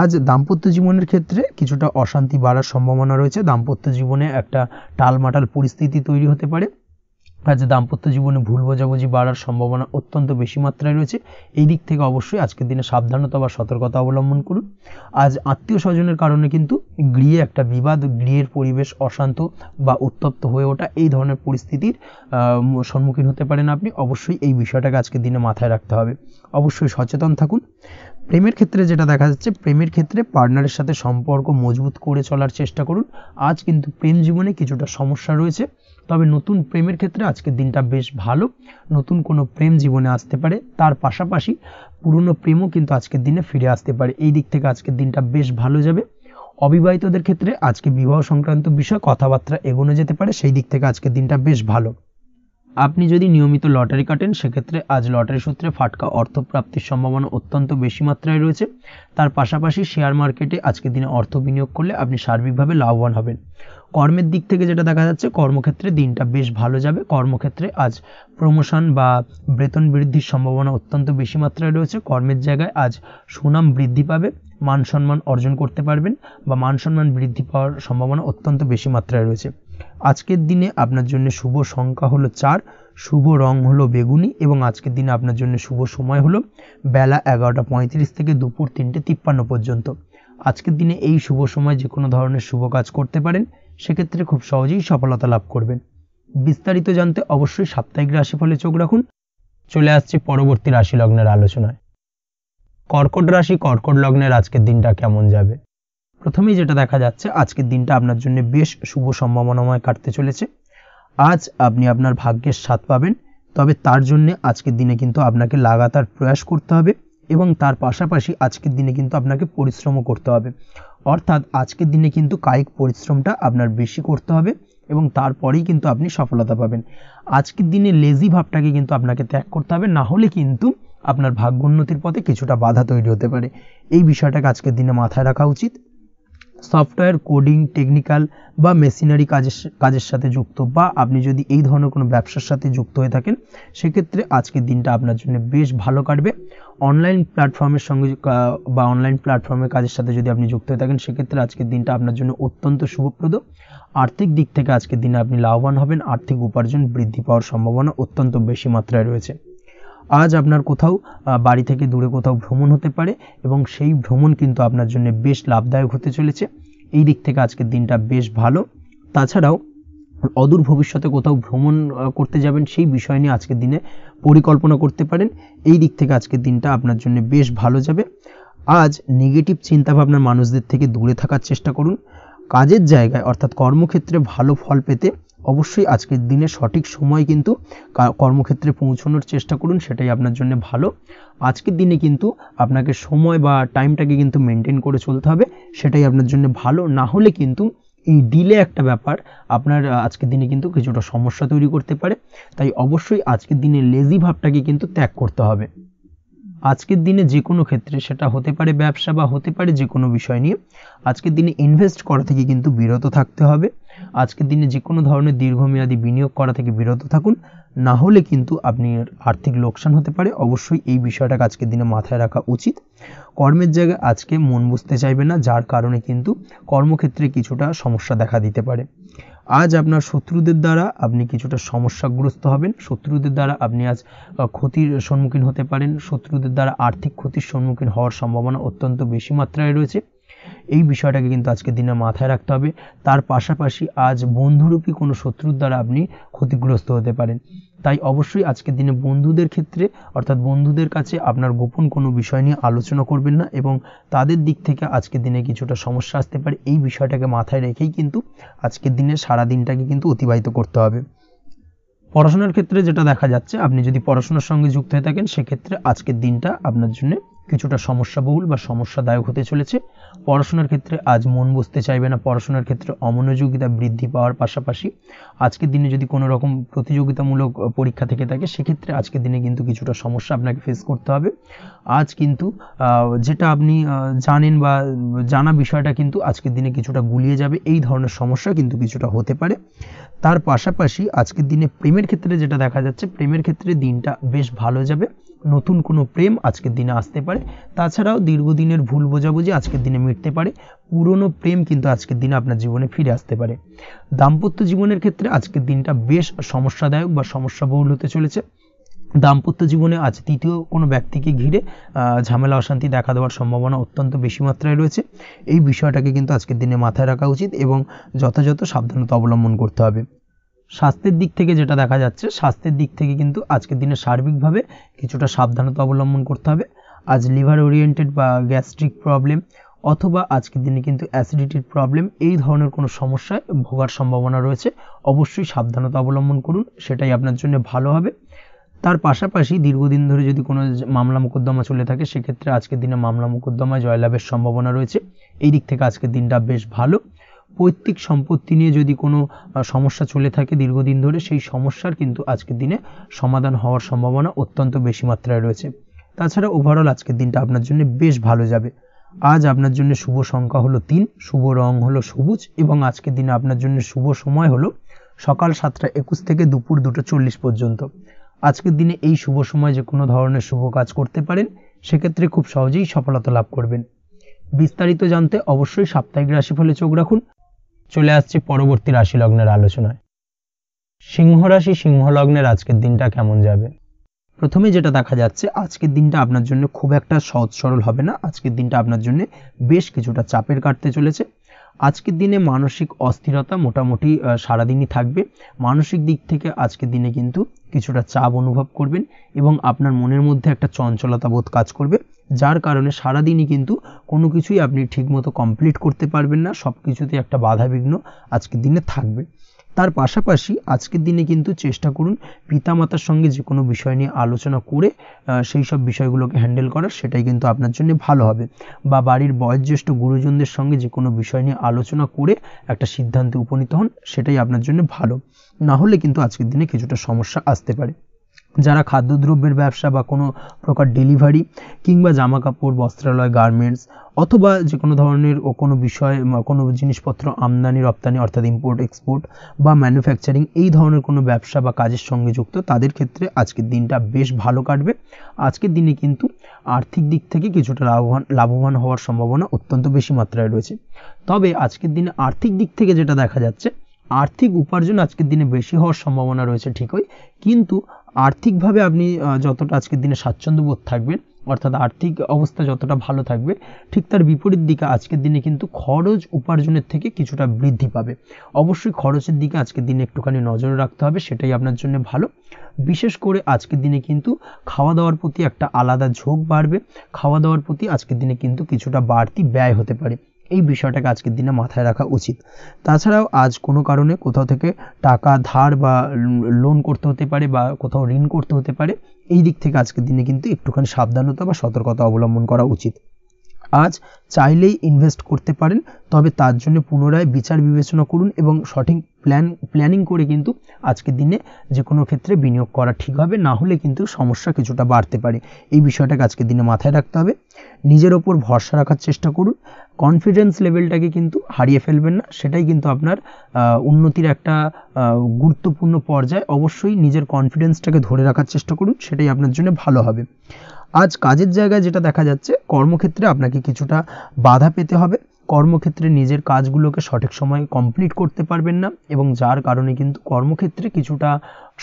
আজ দাম্পত্য জীবনের ক্ষেত্রে কিছুটা অশান্তি বাড়ার সম্ভাবনা রয়েছে। দাম্পত্য জীবনে একটা টালমাটাল পরিস্থিতি তৈরি হতে পারে। আজ দাম্পত্য জীবনে ভুল বোঝাবুঝি বাড়ার সম্ভাবনা অত্যন্ত বেশি মাত্রায় রয়েছে। এই দিক থেকে অবশ্যই আজকের দিনে সাবধানতা বা সতর্কতা অবলম্বন করুন। আজ আত্মীয় স্বজনের কারণে কিন্তু গৃহে একটা বিবাদ, গৃহের পরিবেশ অশান্ত বা উত্তপ্ত হয়ে ওঠা, এই ধরনের পরিস্থিতির সম্মুখীন হতে পারেন আপনি। অবশ্যই এই বিষয়টাকে আজকের দিনে মাথায় রাখতে হবে। অবশ্যই সচেতন থাকুন। প্রেমের ক্ষেত্রে যেটা দেখা যাচ্ছে, প্রেমের ক্ষেত্রে পার্টনারের সাথে সম্পর্ক মজবুত করে চলার চেষ্টা করুন। আজ কিন্তু প্রেম জীবনে কিছুটা সমস্যা রয়েছে, তবে নতুন প্রেমের ক্ষেত্রে আজকের দিনটা বেশ ভালো। নতুন কোনো প্রেম জীবনে আসতে পারে, তার পাশাপাশি পুরনো প্রেমও কিন্তু আজকের দিনে ফিরে আসতে পারে। এই দিক থেকে আজকের দিনটা বেশ ভালো যাবে। অবিবাহিতদের ক্ষেত্রে আজকে বিবাহ সংক্রান্ত বিষয় কথাবার্তা এগোনো যেতে পারে, সেই দিক থেকে আজকের দিনটা বেশ ভালো। আপনি যদি নিয়মিত লটারি কাটেন, সেক্ষেত্রে আজ লটারি সূত্রে ফাটকা অর্থপ্রাপ্তির সম্ভাবনা অত্যন্ত বেশি মাত্রায় রয়েছে। তার পাশাপাশি শেয়ার মার্কেটে আজকের দিনে অর্থ বিনিয়োগ করলে আপনি সার্বিকভাবে লাভবান হবেন। কর্মের দিক থেকে যেটা দেখা যাচ্ছে, কর্মক্ষেত্রে দিনটা বেশ ভালো যাবে। কর্মক্ষেত্রে আজ প্রমোশন বা বেতন বৃদ্ধির সম্ভাবনা অত্যন্ত বেশি মাত্রায় রয়েছে। কর্মের জায়গায় আজ সুনাম বৃদ্ধি পাবে, মান সম্মান অর্জন করতে পারবেন, বা মান সম্মান বৃদ্ধি পাওয়ার সম্ভাবনা অত্যন্ত বেশি মাত্রায় রয়েছে। আজকের দিনে আপনার জন্য শুভ সংখ্যা হলো 4, শুভ রং হলো বেগুনি, এবং আজকের দিনে আপনার জন্য শুভ সময় হলো বেলা 11:35 থেকে দুপুর 3:53 পর্যন্ত। আজকের দিনে এই শুভ সময় যে কোনো ধরনের শুভ কাজ করতে পারেন, সেক্ষেত্রে খুব সহজেই সফলতা লাভ করবেন। বিস্তারিত জানতে অবশ্যই সাপ্তাহিক রাশিফলে চোখ রাখুন। চলে আসছি পরবর্তী রাশি লগ্নের আলোচনায়। কর্কট রাশি, কর্কট লগ্নের আজকের দিনটা কেমন যাবে? প্রথমেই যেটা দেখা যাচ্ছে, আজকের দিনটা আপনার জন্য বেশ শুভ সম্ভাবনাময় কাটতে চলেছে। আজ আপনি আপনার ভাগ্যের স্বাদ পাবেন, তবে তার জন্য আজকের দিনে কিন্তু আপনাকে লাগাতার প্রয়াস করতে হবে এবং তার পাশাপাশি আজকের দিনে কিন্তু আপনাকে পরিশ্রমও করতে হবে। অর্থাৎ আজকের দিনে কিন্তু কায়িক পরিশ্রমটা আপনার বেশি করতে হবে এবং তারপরেই কিন্তু আপনি সফলতা পাবেন। আজকের দিনে লেজি ভাবটাকে কিন্তু আপনাকে ত্যাগ করতে হবে, না হলে কিন্তু আপনার ভাগ্যোন্নতির পথে কিছুটা বাধা তৈরি হতে পারে। এই বিষয়টাকে আজকের দিনে মাথায় রাখা উচিত। সফটওয়্যার, কোডিং, টেকনিক্যাল বা মেশিনারি কাজের সাথে যুক্ত, বা আপনি যদি এই ধরনের কোনো ব্যবসার সাথে যুক্ত হয়ে থাকেন, সেক্ষেত্রে আজকের দিনটা আপনার জন্য বেশ ভালো কাটবে। অনলাইন প্ল্যাটফর্মের সঙ্গে বা অনলাইন প্ল্যাটফর্মের কাজের সাথে যদি আপনি যুক্ত হয়ে থাকেন, সেক্ষেত্রে আজকের দিনটা আপনার জন্য অত্যন্ত শুভপ্রদ। আর্থিক দিক থেকে আজকের দিনে আপনি লাভবান হবেন, আর্থিক উপার্জন বৃদ্ধি পাওয়ার সম্ভাবনা অত্যন্ত বেশি মাত্রায় রয়েছে। আজ আপনার কোথাও বাড়ি থেকে দূরে কোথাও ভ্রমণ হতে পারে এবং সেই ভ্রমণ কিন্তু আপনার জন্য বেশ লাভদায়ক হতে চলেছে। এই দিক থেকে আজকের দিনটা বেশ ভালো। তাছাড়াও অদূর ভবিষ্যতে কোথাও ভ্রমণ করতে যাবেন, সেই বিষয় নিয়ে আজকের দিনে পরিকল্পনা করতে পারেন। এই দিক থেকে আজকের দিনটা আপনার জন্য বেশ ভালো যাবে। আজ নেগেটিভ চিন্তাভাবনার মানুষদের থেকে দূরে থাকার চেষ্টা করুন। কাজের জায়গায় অর্থাৎ কর্মক্ষেত্রে ভালো ফল পেতে অবশ্যই আজকের দিনে সঠিক সময় কিন্তু কর্মক্ষেত্রে পৌঁছানোর চেষ্টা করুন, সেটাই আপনার জন্য ভালো। আজকের দিনে কিন্তু আপনাকে সময় বা টাইমটাকে কিন্তু মেনটেন করে চলতে হবে, সেটাই আপনার জন্য ভালো। না হলে কিন্তু এই ডিলে একটা ব্যাপার আপনার আজকের দিনে কিন্তু কিছুটা সমস্যা তৈরি করতে পারে। তাই অবশ্যই আজকের দিনে লেজি ভাবটাকে কিন্তু ত্যাগ করতে হবে। আজকের দিনে যে কোনো ক্ষেত্রে, সেটা হতে পারে ব্যবসা বা হতে পারে যে কোনো বিষয় নিয়ে, আজকের দিনে ইনভেস্ট করা থেকে কিন্তু বিরত থাকতে হবে। আজকের দিনে যে কোনো ধরনের দীর্ঘমেয়াদী বিনিয়োগ করা থেকে বিরত থাকুন, না হলে কিন্তু আপনি আর্থিক লোকসান হতে পারে। অবশ্যই এই বিষয়টাকে আজকের দিনে মাথায় রাখা উচিত। কর্মের জায়গায় আজকে মন বসতে চাইবে না, যার কারণে কিন্তু কর্মক্ষেত্রে কিছুটা সমস্যা দেখা দিতে পারে। আজ আপনার শত্রুদের দ্বারা আপনি কিছুটা সমস্যাগ্রস্ত হবেন। শত্রুদের দ্বারা আপনি আজ ক্ষতির সম্মুখীন হতে পারেন। শত্রুদের দ্বারা আর্থিক ক্ষতির সম্মুখীন হওয়ার সম্ভাবনা অত্যন্ত বেশি মাত্রায় রয়েছে। এই বিষয়টাকে কিন্তু আজকের দিনে মাথায় রাখতে হবে। তার পাশাপাশি আজ বন্ধুরূপী কোনো শত্রুর দ্বারা আপনি ক্ষতিগ্রস্ত হতে পারেন। তাই অবশ্যই আজকের দিনে বন্ধুদের ক্ষেত্রে অর্থাৎ বন্ধুদের কাছে আপনার গোপন কোনো বিষয় নিয়ে আলোচনা করবেন না এবং তাদের দিক থেকে আজকের দিনে কিছুটা সমস্যা আসতে পারে। এই বিষয়টাকে মাথায় রেখেই কিন্তু আজকের দিনে সারা দিনটাকে কিন্তু অতিবাহিত করতে হবে। পড়াশোনার ক্ষেত্রে যেটা দেখা যাচ্ছে, আপনি যদি পড়াশোনার সঙ্গে যুক্ত হয়ে থাকেন, সেক্ষেত্রে আজকের দিনটা আপনার জন্য কিছুটা সমস্যাবহুল বা সমস্যাদায়ক হতে চলেছে। পড়াশোনার ক্ষেত্রে আজ মন বসতে চাইবে না। পড়াশোনার ক্ষেত্রে অমনোযোগিতা বৃদ্ধি পাওয়ার পাশাপাশি আজকের দিনে যদি কোনো রকম প্রতিযোগিতামূলক পরীক্ষা থেকে থাকে, সেক্ষেত্রে আজকের দিনে কিন্তু কিছুটা সমস্যা আপনাকে ফেস করতে হবে। আজ কিন্তু যেটা আপনি জানেন বা জানা বিষয়টা কিন্তু আজকের দিনে কিছুটা গুলিয়ে যাবে। এই ধরনের সমস্যা কিন্তু কিছুটা হতে পারে। তার পাশাপাশি আজকের দিনে প্রেমের ক্ষেত্রে যেটা দেখা যাচ্ছে, প্রেমের ক্ষেত্রে দিনটা বেশ ভালো যাবে। নতুন কোনো প্রেম আজকের দিনে আসতে পারে। তাছাড়াও দীর্ঘদিনের ভুল বোঝাবুঝি আজকের দিনে মিটতে পারে। পুরনো প্রেম কিন্তু আজকের দিনে আপনার জীবনে ফিরে আসতে পারে। দাম্পত্য জীবনের ক্ষেত্রে আজকের দিনটা বেশ সমস্যাদায়ক বা সমস্যাবহুল হতে চলেছে। দাম্পত্য জীবনে আজ তৃতীয় কোনো ব্যক্তিকে ঘিরে ঝামেলা অশান্তি দেখা দেওয়ার সম্ভাবনা অত্যন্ত বেশি মাত্রায় রয়েছে। এই বিষয়টাকে কিন্তু আজকের দিনে মাথায় রাখা উচিত এবং যথাযথ সাবধানতা অবলম্বন করতে হবে। স্বাস্থ্যের দিক থেকে যেটা দেখা যাচ্ছে, স্বাস্থ্যের দিক থেকে কিন্তু আজকের দিনে সার্বিকভাবে কিছুটা সাবধানতা অবলম্বন করতে হবে। আজ লিভার ওরিয়েন্টেড বা গ্যাস্ট্রিক প্রবলেম অথবা আজকের দিনে কিন্তু অ্যাসিডিটির প্রবলেম, এই ধরনের কোনো সমস্যায় ভোগার সম্ভাবনা রয়েছে। অবশ্যই সাবধানতা অবলম্বন করুন, সেটাই আপনার জন্য ভালো হবে। তার পাশাপাশি দীর্ঘদিন ধরে যদি কোনো মামলা মোকদ্দমা চলে থাকে, সেক্ষেত্রে আজকের দিনে মামলা মোকদ্দমায় জয়লাভের সম্ভাবনা রয়েছে। এই দিক থেকে আজকের দিনটা বেশ ভালো। পৈতৃক সম্পত্তি নিয়ে যদি কোনো সমস্যা চলে থাকে দীর্ঘদিন ধরে, সেই সমস্যার কিন্তু আজকের দিনে সমাধান হওয়ার সম্ভাবনা অত্যন্ত বেশি মাত্রায় রয়েছে। তাছাড়া ওভারঅল আজকের দিনটা আপনার জন্য বেশ ভালো যাবে। আজ আপনার জন্য শুভ সংখ্যা হলো 3, শুভ রং হলো সবুজ এবং আজকের দিনে আপনার জন্য শুভ সময় হলো সকাল 7:21 থেকে দুপুর 2:40 পর্যন্ত। আজকের দিনে এই শুভ সময় যে কোনো ধরনের শুভ কাজ করতে পারেন, সেক্ষেত্রে খুব সহজেই সফলতা লাভ করবেন। বিস্তারিত জানতে অবশ্যই সাপ্তাহিক রাশিফলে চোখ রাখুন। চলে আসছি পরবর্তী রাশি লগ্নের আলোচনায়। সিংহ রাশি, সিংহ লগ্নের আজকের দিনটা কেমন যাবে? প্রথমে যেটা দেখা যাচ্ছে আজকের দিনটা আপনার জন্য খুব একটা সহজ সরল হবে না। আজকের দিনটা আপনার জন্য বেশ কিছুটা চাপের কাটতে চলেছে। আজকের দিনে মানসিক অস্থিরতা মোটামুটি সারাদিনই থাকবে। মানসিক দিক থেকে আজকের দিনে কিন্তু কিছুটা চাপ অনুভব করবেন এবং আপনার মনের মধ্যে একটা চঞ্চলতা বোধ কাজ করবে, যার কারণে সারাদিনই কিন্তু কোনো কিছুই আপনি ঠিকমতো কমপ্লিট করতে পারবেন না। সব কিছুতে একটা বাধাবিঘ্ন আজকের দিনে থাকবে। তার পাশাপাশি আজকের দিনে কিন্তু চেষ্টা করুন পিতামাতার সঙ্গে যে কোনো বিষয় নিয়ে আলোচনা করে সেই সব বিষয়গুলোকে হ্যান্ডেল করার, সেটাই কিন্তু আপনার জন্য ভালো হবে। বা বাড়ির বয়োজ্যেষ্ঠ গুরুজনদের সঙ্গে যে কোনো বিষয় নিয়ে আলোচনা করে একটা সিদ্ধান্তে উপনীত হন, সেটাই আপনার জন্য ভালো। না হলে কিন্তু আজকের দিনে কিছুটা সমস্যা আসতে পারে। যারা খাদ্যদ্রব্যের ব্যবসা বা কোনো প্রকার ডেলিভারি কিংবা জামা কাপড়, বস্ত্রালয়, গার্মেন্টস অথবা যে কোনো ধরনের কোনো বিষয় কোনো জিনিসপত্র আমদানি রপ্তানি অর্থাৎ ইম্পোর্ট এক্সপোর্ট বা ম্যানুফ্যাকচারিং এই ধরনের কোনো ব্যবসা বা কাজের সঙ্গে যুক্ত, তাদের ক্ষেত্রে আজকের দিনটা বেশ ভালো কাটবে। আজকের দিনে কিন্তু আর্থিক দিক থেকে কিছুটা লাভবান হওয়ার সম্ভাবনা অত্যন্ত বেশি মাত্রায় রয়েছে। তবে আজকের দিনে আর্থিক দিক থেকে যেটা দেখা যাচ্ছে, আর্থিক উপার্জন আজকের দিনে বেশি হওয়ার সম্ভাবনা রয়েছে ঠিকই, কিন্তু আর্থিকভাবে আপনি যতটা আজকের দিনে স্বাচ্ছন্দ্য বোধ থাকবেন, অর্থাৎ আর্থিক অবস্থা যতটা ভালো থাকবে, ঠিক তার বিপরীত দিকে আজকের দিনে কিন্তু খরচ উপার্জনের থেকে কিছুটা বৃদ্ধি পাবে। অবশ্যই খরচের দিকে আজকের দিনে একটুখানি নজর রাখতে হবে, সেটাই আপনার জন্য ভালো। বিশেষ করে আজকের দিনে কিন্তু খাওয়া দাওয়ার প্রতি একটা আলাদা ঝোঁক বাড়বে। খাওয়া দাওয়ার প্রতি আজকের দিনে কিন্তু কিছুটা বাড়তি ব্যয় হতে পারে, এই বিষয়টাকে আজকের দিনে মাথায় রাখা উচিত। তাছাড়াও আজ কোনো কারণে কোথাও থেকে টাকা ধার বা লোন করতে হতে পারে বা কোথাও ঋণ করতে হতে পারে, এই দিক থেকে আজকের দিনে কিন্তু একটুখানি সাবধানতা বা সতর্কতা অবলম্বন করা উচিত। আজ চাইলেই ইনভেস্ট করতে পারেন, তবে তার জন্য পুনরায় বিচার বিবেচনা করুন এবং সঠিক প্ল্যানিং করে কিন্তু আজকের দিনে যে কোনো ক্ষেত্রে বিনিয়োগ করা ঠিক হবে, না হলে কিন্তু সমস্যা কিছুটা বাড়তে পারে। এই বিষয়টাকে আজকের দিনে মাথায় রাখতে হবে। নিজের ওপর ভরসা রাখার চেষ্টা করুন, কনফিডেন্স লেভেলটাকে কিন্তু হারিয়ে ফেলবেন না, সেটাই কিন্তু আপনার উন্নতির একটা গুরুত্বপূর্ণ পর্যায়। অবশ্যই নিজের কনফিডেন্সটাকে ধরে রাখার চেষ্টা করুন, সেটাই আপনার জন্য ভালো হবে। আজ কাজের জায়গায় যেটা দেখা যাচ্ছে, কর্মক্ষেত্রে আপনাকে কিছুটা বাধা পেতে হবে। কর্মক্ষেত্রে নিজের কাজগুলোকে সঠিক সময়ে কমপ্লিট করতে পারবেন না এবং যার কারণে কিন্তু কর্মক্ষেত্রে কিছুটা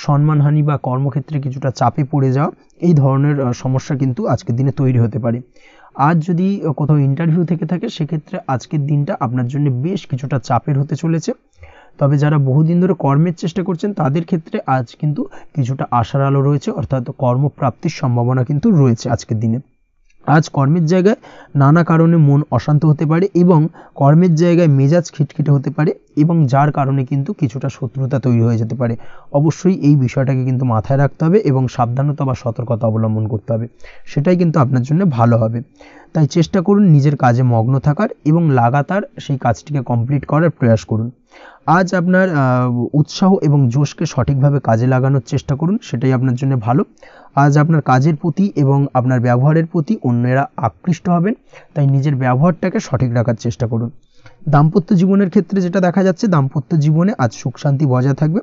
সম্মানহানি বা কর্মক্ষেত্রে কিছুটা চাপে পড়ে যাওয়া, এই ধরনের সমস্যা কিন্তু আজকের দিনে তৈরি হতে পারে। আজ যদি কোথাও ইন্টারভিউ থেকে থাকে, সেক্ষেত্রে আজকের দিনটা আপনার জন্য বেশ কিছুটা চাপের হতে চলেছে। তবে যারা বহুদিন ধরে কর্মের চেষ্টা করছেন, তাদের ক্ষেত্রে আজ কিন্তু কিছুটা আশার আলো রয়েছে, অর্থাৎ কর্মপ্রাপ্তির সম্ভাবনা কিন্তু রয়েছে আজকের দিনে। আজ কর্মের জায়গায় নানা কারণে মন অশান্ত হতে পারে এবং কর্মের জায়গায় মেজাজ খিটখিটে হতে পারে এবং যার কারণে কিন্তু কিছুটা শত্রুতা তৈরি হয়ে যেতে পারে। অবশ্যই এই বিষয়টাকে কিন্তু মাথায় রাখতে হবে এবং সাবধানতা বা সতর্কতা অবলম্বন করতে হবে, সেটাই কিন্তু আপনার জন্য ভালো হবে। তাই চেষ্টা করুন নিজের কাজে মগ্ন থাকার এবং লাগাতার সেই কাজটিকে কমপ্লিট করার প্রয়াস করুন। আজ আপনার উৎসাহ এবং জোশকে সঠিকভাবে কাজে লাগানোর চেষ্টা করুন, সেটাই আপনার জন্য ভালো। আজ আপনার কাজের প্রতি এবং আপনার ব্যবহারের প্রতি অন্যেরা আকৃষ্ট হবেন, তাই নিজের ব্যবহারটাকে সঠিক রাখার চেষ্টা করুন। দাম্পত্য জীবনের ক্ষেত্রে যেটা দেখা যাচ্ছে, দাম্পত্য জীবনে আজ সুখ শান্তি বজায় থাকবে।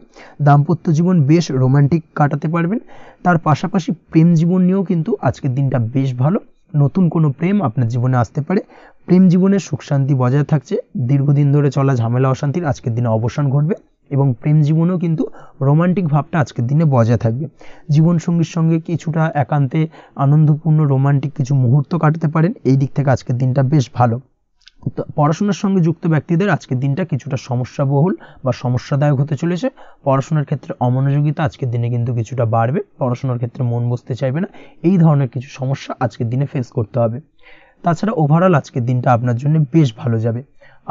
দাম্পত্য জীবন বেশ রোমান্টিক কাটাতে পারবেন। তার পাশাপাশি প্রেম জীবন নিয়েও কিন্তু আজকের দিনটা বেশ ভালো। নতুন কোনো প্রেম আপনার জীবনে আসতে পারে। প্রেম জীবনে সুখ শান্তি বজায় থাকছে। দীর্ঘদিন ধরে চলা ঝামেলা অশান্তির আজকের দিনে অবসান ঘটবে এবং প্রেম জীবনেও কিন্তু রোমান্টিক ভাবটা আজকের দিনে বজায় থাকবে। জীবনসঙ্গীর সঙ্গে কিছুটা একান্তে আনন্দপূর্ণ রোমান্টিক কিছু মুহূর্ত কাটাতে পারেন, এই দিক থেকে আজকের দিনটা বেশ ভালো। পড়াশোনার সঙ্গে যুক্ত ব্যক্তিদের আজকের দিনটা কিছুটা সমস্যাবহুল বা সমস্যাদায়ক হতে চলেছে। পড়াশোনার ক্ষেত্রে অমনোযোগিতা আজকের দিনে কিন্তু কিছুটা বাড়বে, পড়াশোনার ক্ষেত্রে মন বসতে চাইবে না, এই ধরনের কিছু সমস্যা আজকের দিনে ফেস করতে হবে। তাছাড়া ওভারঅল আজকের দিনটা আপনার জন্য বেশ ভালো যাবে।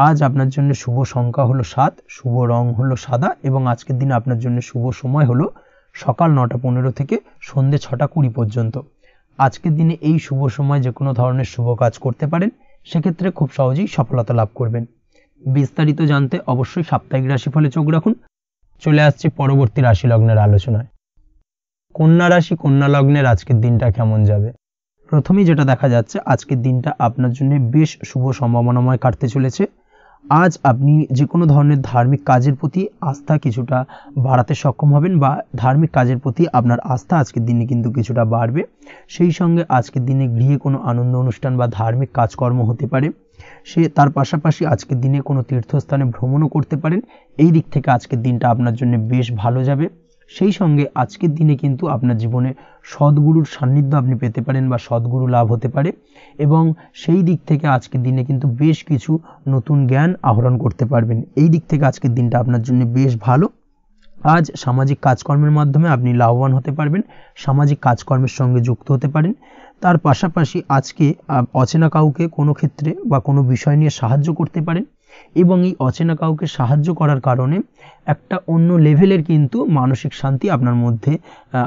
আজ আপনার জন্য শুভ সংখ্যা হলো 7, শুভ রং হলো সাদা এবং আজকের দিনে আপনার জন্য শুভ সময় হলো সকাল 9:15 থেকে সন্ধ্যে 6:20 পর্যন্ত। আজকের দিনে এই শুভ সময় যে কোনো ধরনের শুভ কাজ করতে পারেন, সেক্ষেত্রে খুব সহজেই সফলতা লাভ করবেন। বিস্তারিত জানতে অবশ্যই সাপ্তাহিক রাশিফলে চোখ রাখুন। চলে আসছে পরবর্তী রাশি লগ্নের আলোচনায়। কন্যা রাশি, কন্যা লগ্নের আজকের দিনটা কেমন যাবে? প্রথমেই যেটা দেখা যাচ্ছে, আজকের দিনটা আপনার জন্য বেশ শুভ সম্ভাবনাময় কাটতে চলেছে। আজ আপনি যে কোনো ধরনের ধার্মিক কাজের প্রতি আস্থা কিছুটা বাড়াতে সক্ষম হবেন বা ধার্মিক কাজের প্রতি আপনার আস্থা আজকের দিনে কিন্তু কিছুটা বাড়বে। সেই সঙ্গে আজকের দিনে গৃহে কোনো আনন্দ অনুষ্ঠান বা ধার্মিক কাজকর্ম হতে পারে। তার পাশাপাশি আজকের দিনে কোনো তীর্থস্থানে ভ্রমণও করতে পারেন। এই দিক থেকে আজকের দিনটা আপনার জন্য বেশ ভালো যাবে। সেই সঙ্গে আজকের দিনে কিন্তু আপনার জীবনে সদ্গুরুর সান্নিধ্য আপনি পেতে পারেন বা সদ্গুরু লাভ হতে পারে, এবং সেই দিক থেকে আজকের দিনে কিন্তু বেশ কিছু নতুন জ্ঞান আহরণ করতে পারবেন। এই দিক থেকে আজকের দিনটা আপনার জন্য বেশ ভালো। আজ সামাজিক কাজকর্মের মাধ্যমে আপনি লাভবান হতে পারবেন, সামাজিক কাজকর্মের সঙ্গে যুক্ত হতে পারেন। তার পাশাপাশি আজকে অচেনা কাউকে কোনো ক্ষেত্রে বা কোনো বিষয় নিয়ে সাহায্য করতে পারেন, এবং এই অচেনা কাউকে সাহায্য করার কারণে একটা অন্য লেভেলের কিন্তু মানসিক শান্তি আপনার মধ্যে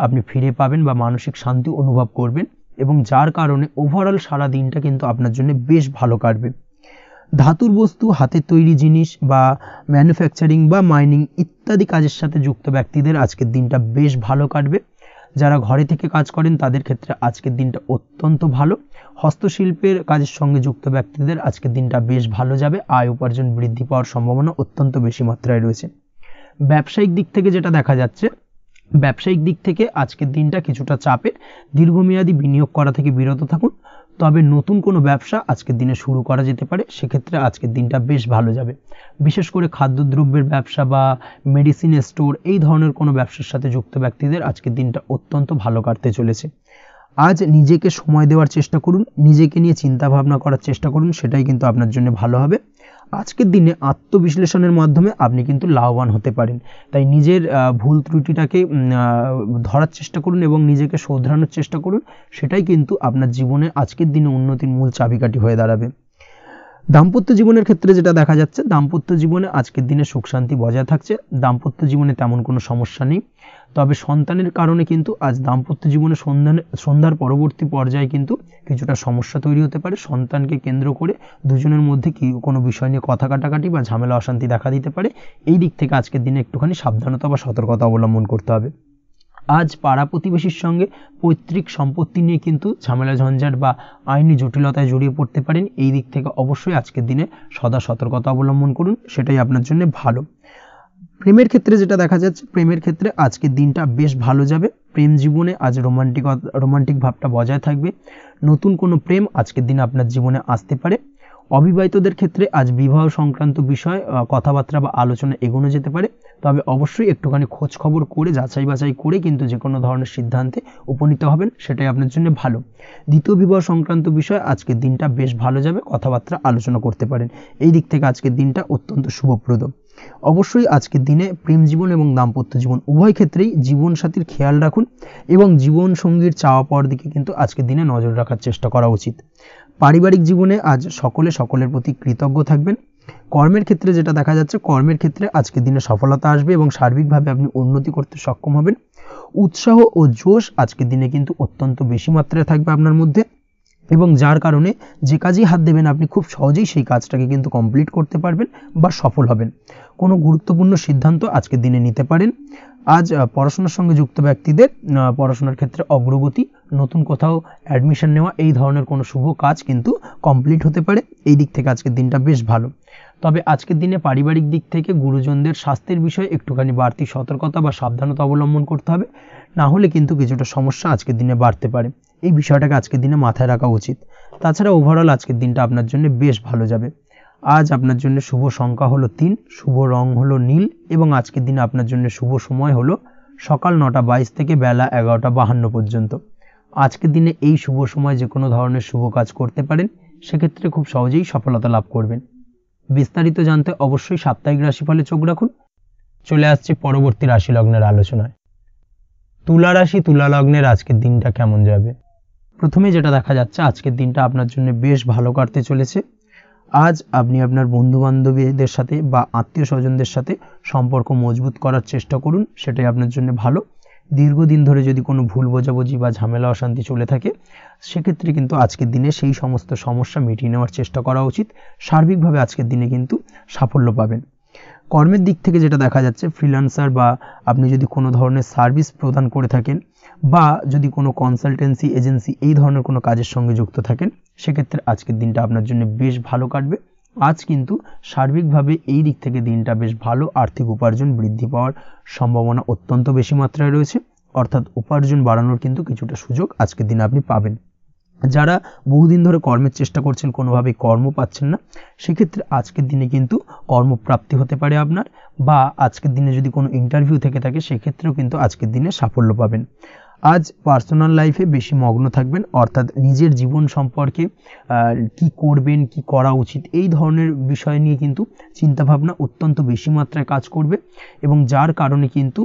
আপনি ফিরে পাবেন বা মানসিক শান্তি অনুভব করবেন, এবং যার কারণে ওভারঅল সারা দিনটা কিন্তু আপনার জন্য বেশ ভালো কাটবে। ধাতুর বস্তু, হাতের তৈরি জিনিস বা ম্যানুফ্যাকচারিং বা মাইনিং ইত্যাদি কাজের সাথে যুক্ত ব্যক্তিদের আজকের দিনটা বেশ ভালো কাটবে। যারা ঘরে থেকে কাজ করেন তাদের ক্ষেত্রে আজকের দিনটা অত্যন্ত ভালো। হস্তশিল্পের কাজের সঙ্গে যুক্ত ব্যক্তিদের আজকের দিনটা বেশ ভালো যাবে, আয় উপার্জন বৃদ্ধি পাওয়ার সম্ভাবনা অত্যন্ত বেশি মাত্রায় রয়েছে। ব্যবসায়িক দিক থেকে যেটা দেখা যাচ্ছে, ব্যবসায়িক দিক থেকে আজকের দিনটা কিছুটা চাপের, দীর্ঘমেয়াদী বিনিয়োগ করা থেকে বিরত থাকুন। তবে নতুন কোনো ব্যবসা আজকের দিনে শুরু করা যেতে পারে, সেক্ষেত্রে আজকের দিনটা বেশ ভালো যাবে। বিশেষ করে খাদ্যদ্রব্যের ব্যবসা বা মেডিসিন স্টোর এই ধরনের কোনো ব্যবসার সাথে যুক্ত ব্যক্তিদের আজকের দিনটা অত্যন্ত ভালো কাটতে চলেছে। আজ নিজেকে সময় দেওয়ার চেষ্টা করুন, নিজেকে নিয়ে চিন্তা ভাবনা করার চেষ্টা করুন, সেটাই কিন্তু আপনার জন্য ভালো হবে। আজকের দিনে আত্মবিশ্লেষণের মাধ্যমে আপনি কিন্তু লাভবান হতে পারেন, তাই নিজের ভুল ত্রুটিটাকে ধরার চেষ্টা করুন এবং নিজেকে শোধরানোর চেষ্টা করুন, সেটাই কিন্তু আপনার জীবনে আজকের দিনে উন্নতির মূল চাবিকাঠি হয়ে দাঁড়াবে। দাম্পত্য জীবনের ক্ষেত্রে যেটা দেখা যাচ্ছে, দাম্পত্য জীবনে আজকের দিনে সুখ শান্তি বজায় থাকছে, দাম্পত্য জীবনে তেমন কোনো সমস্যা নেই। তবে সন্তানের কারণে কিন্তু আজ দাম্পত্য জীবনে সন্ধ্যার পরবর্তী পর্যায়ে কিন্তু কিছুটা সমস্যা তৈরি হতে পারে। সন্তানকে কেন্দ্র করে দুজনের মধ্যে কোনো বিষয় নিয়ে কথা কাটাকাটি বা ঝামেলা অশান্তি দেখা দিতে পারে। এই দিক থেকে আজকের দিনে একটুখানি সাবধানতা বা সতর্কতা অবলম্বন করতে হবে। আজ পাড়া প্রতিবেশীর সঙ্গে পৈতৃক সম্পত্তি নিয়ে কিন্তু ঝামেলা ঝঞ্ঝাট বা আইনি জটিলতায় জড়িয়ে পড়তে পারেন। এই দিক থেকে অবশ্যই আজকের দিনে সদা সতর্কতা অবলম্বন করুন, সেটাই আপনার জন্য ভালো। প্রেমের ক্ষেত্রে যেটা দেখা যাচ্ছে, প্রেমের ক্ষেত্রে আজকের দিনটা বেশ ভালো যাবে। প্রেম জীবনে আজ রোমান্টিক ভাবটা বজায় থাকবে। নতুন কোনো প্রেম আজকের দিনে আপনার জীবনে আসতে পারে। অবিবাহিতদের ক্ষেত্রে আজ বিবাহ সংক্রান্ত বিষয় কথাবার্তা বা আলোচনা এগোনো যেতে পারে, তবে অবশ্যই একটুখানি খোঁজ খবর করে যাচাই বাছাই করে কিন্তু যে কোনো ধরনের সিদ্ধান্তে উপনীত হবেন, সেটাই আপনার জন্য ভালো। দ্বিতীয় বিবাহ সংক্রান্ত বিষয় আজকের দিনটা বেশ ভালো যাবে, কথাবার্তা আলোচনা করতে পারেন। এই দিক থেকে আজকের দিনটা অত্যন্ত শুভপ্রদ। অবশ্যই আজকের দিনে প্রেম জীবন এবং দাম্পত্য জীবন উভয় ক্ষেত্রেই জীবনসাথীর খেয়াল রাখুন এবং জীবন সঙ্গীর চাওয়া পাওয়ার দিকে কিন্তু আজকের দিনে নজর রাখার চেষ্টা করা উচিত। পারিবারিক জীবনে আজ সকলের প্রতি কৃতজ্ঞ থাকবেন। কর্মের ক্ষেত্রে যেটা দেখা যাচ্ছে, কর্মের ক্ষেত্রে আজকের দিনে সফলতা আসবে এবং সার্বিকভাবে আপনি উন্নতি করতে সক্ষম হবেন। উৎসাহ ও জোশ আজকের দিনে কিন্তু অত্যন্ত বেশি মাত্রায় থাকবে আপনার মধ্যে, এবং যার কারণে যে কাজেই হাত দেবেন আপনি খুব সহজেই সেই কাজটাকে কিন্তু কমপ্লিট করতে পারবেন বা সফল হবেন। কোনো গুরুত্বপূর্ণ সিদ্ধান্ত আজকের দিনে নিতে পারেন। আজ পড়াশোনার সঙ্গে যুক্ত ব্যক্তিদের পড়াশোনার ক্ষেত্রে অগ্রগতি, নতুন কোথাও অ্যাডমিশন নেওয়া, এই ধরনের কোনো শুভ কাজ কিন্তু কমপ্লিট হতে পারে। এই দিক থেকে আজকের দিনটা বেশ ভালো। তবে আজকের দিনে পারিবারিক দিক থেকে গুরুজনদের স্বাস্থ্যের বিষয়ে একটুখানি বাড়তি সতর্কতা বা সাবধানতা অবলম্বন করতে হবে, না হলে কিন্তু কিছুটা সমস্যা আজকের দিনে বাড়তে পারে। এই বিষয়টাকে আজকের দিনে মাথায় রাখা উচিত। তাছাড়া ওভারঅল আজকের দিনটা আপনার জন্য বেশ ভালো যাবে। আজ আপনার জন্য শুভ সংখ্যা হলো 3, শুভ রং হলো নীল, এবং আজকের দিনে আপনার জন্য শুভ সময় হলো সকাল 9:22 থেকে বেলা 11:52 পর্যন্ত। আজকের দিনে এই শুভ সময় যে কোনো ধরনের শুভ কাজ করতে পারেন, সেক্ষেত্রে খুব সহজেই সফলতা লাভ করবেন। বিস্তারিত জানতে অবশ্যই সাপ্তাহিক রাশিফলে চোখ রাখুন। চলে আসছে পরবর্তী রাশি লগ্নের আলোচনায়। তুলা রাশি, তুলা লগ্নের আজকের দিনটা কেমন যাবে? প্রথমে যেটা দেখা যাচ্ছে, আজকের দিনটা আপনার জন্য বেশ ভালো কাটতে চলেছে। আজ আপনি আপনার বন্ধু বান্ধবীদের সাথে বা আত্মীয় স্বজনদের সাথে সম্পর্ক মজবুত করার চেষ্টা করুন, সেটাই আপনার জন্য ভালো। দীর্ঘদিন ধরে যদি কোনো ভুল বোঝাবুঝি বা ঝামেলা অশান্তি চলে থাকে, সেক্ষেত্রে কিন্তু আজকের দিনে সেই সমস্ত সমস্যা মিটিয়ে নেওয়ার চেষ্টা করা উচিত। সার্বিকভাবে আজকের দিনে কিন্তু সাফল্য পাবেন। কর্মের দিক থেকে যেটা দেখা যাচ্ছে, ফ্রিল্যান্সার বা আপনি যদি কোনো ধরনের সার্ভিস প্রদান করে থাকেন বা যদি কোনো কনসালটেন্সি এজেন্সি এই ধরনের কোনো কাজের সঙ্গে যুক্ত থাকেন, সেক্ষেত্রে আজকের দিনটা আপনার জন্য বেশ ভালো কাটবে। আজ কিন্তু সার্বিকভাবে এই দিক থেকে দিনটা বেশ ভালো। আর্থিক উপার্জন বৃদ্ধি পাওয়ার সম্ভাবনা অত্যন্ত বেশি মাত্রায় রয়েছে, অর্থাৎ উপার্জন বাড়ানোর কিন্তু কিছুটা সুযোগ আজকের দিনে আপনি পাবেন। যারা বহুদিন ধরে কর্মের চেষ্টা করছেন, কোনোভাবেই কর্ম পাচ্ছেন না, সেক্ষেত্রে আজকের দিনে কিন্তু কর্মপ্রাপ্তি হতে পারে আপনার, বা আজকের দিনে যদি কোনো ইন্টারভিউ থেকে থাকে সেক্ষেত্রেও কিন্তু আজকের দিনে সাফল্য পাবেন। আজ পার্সোনাল লাইফে বেশি মগ্ন থাকবেন, অর্থাৎ নিজের জীবন সম্পর্কে কি করবেন, কি করা উচিত, এই ধরনের বিষয় নিয়ে কিন্তু চিন্তাভাবনা অত্যন্ত বেশি মাত্রায় কাজ করবে, এবং যার কারণে কিন্তু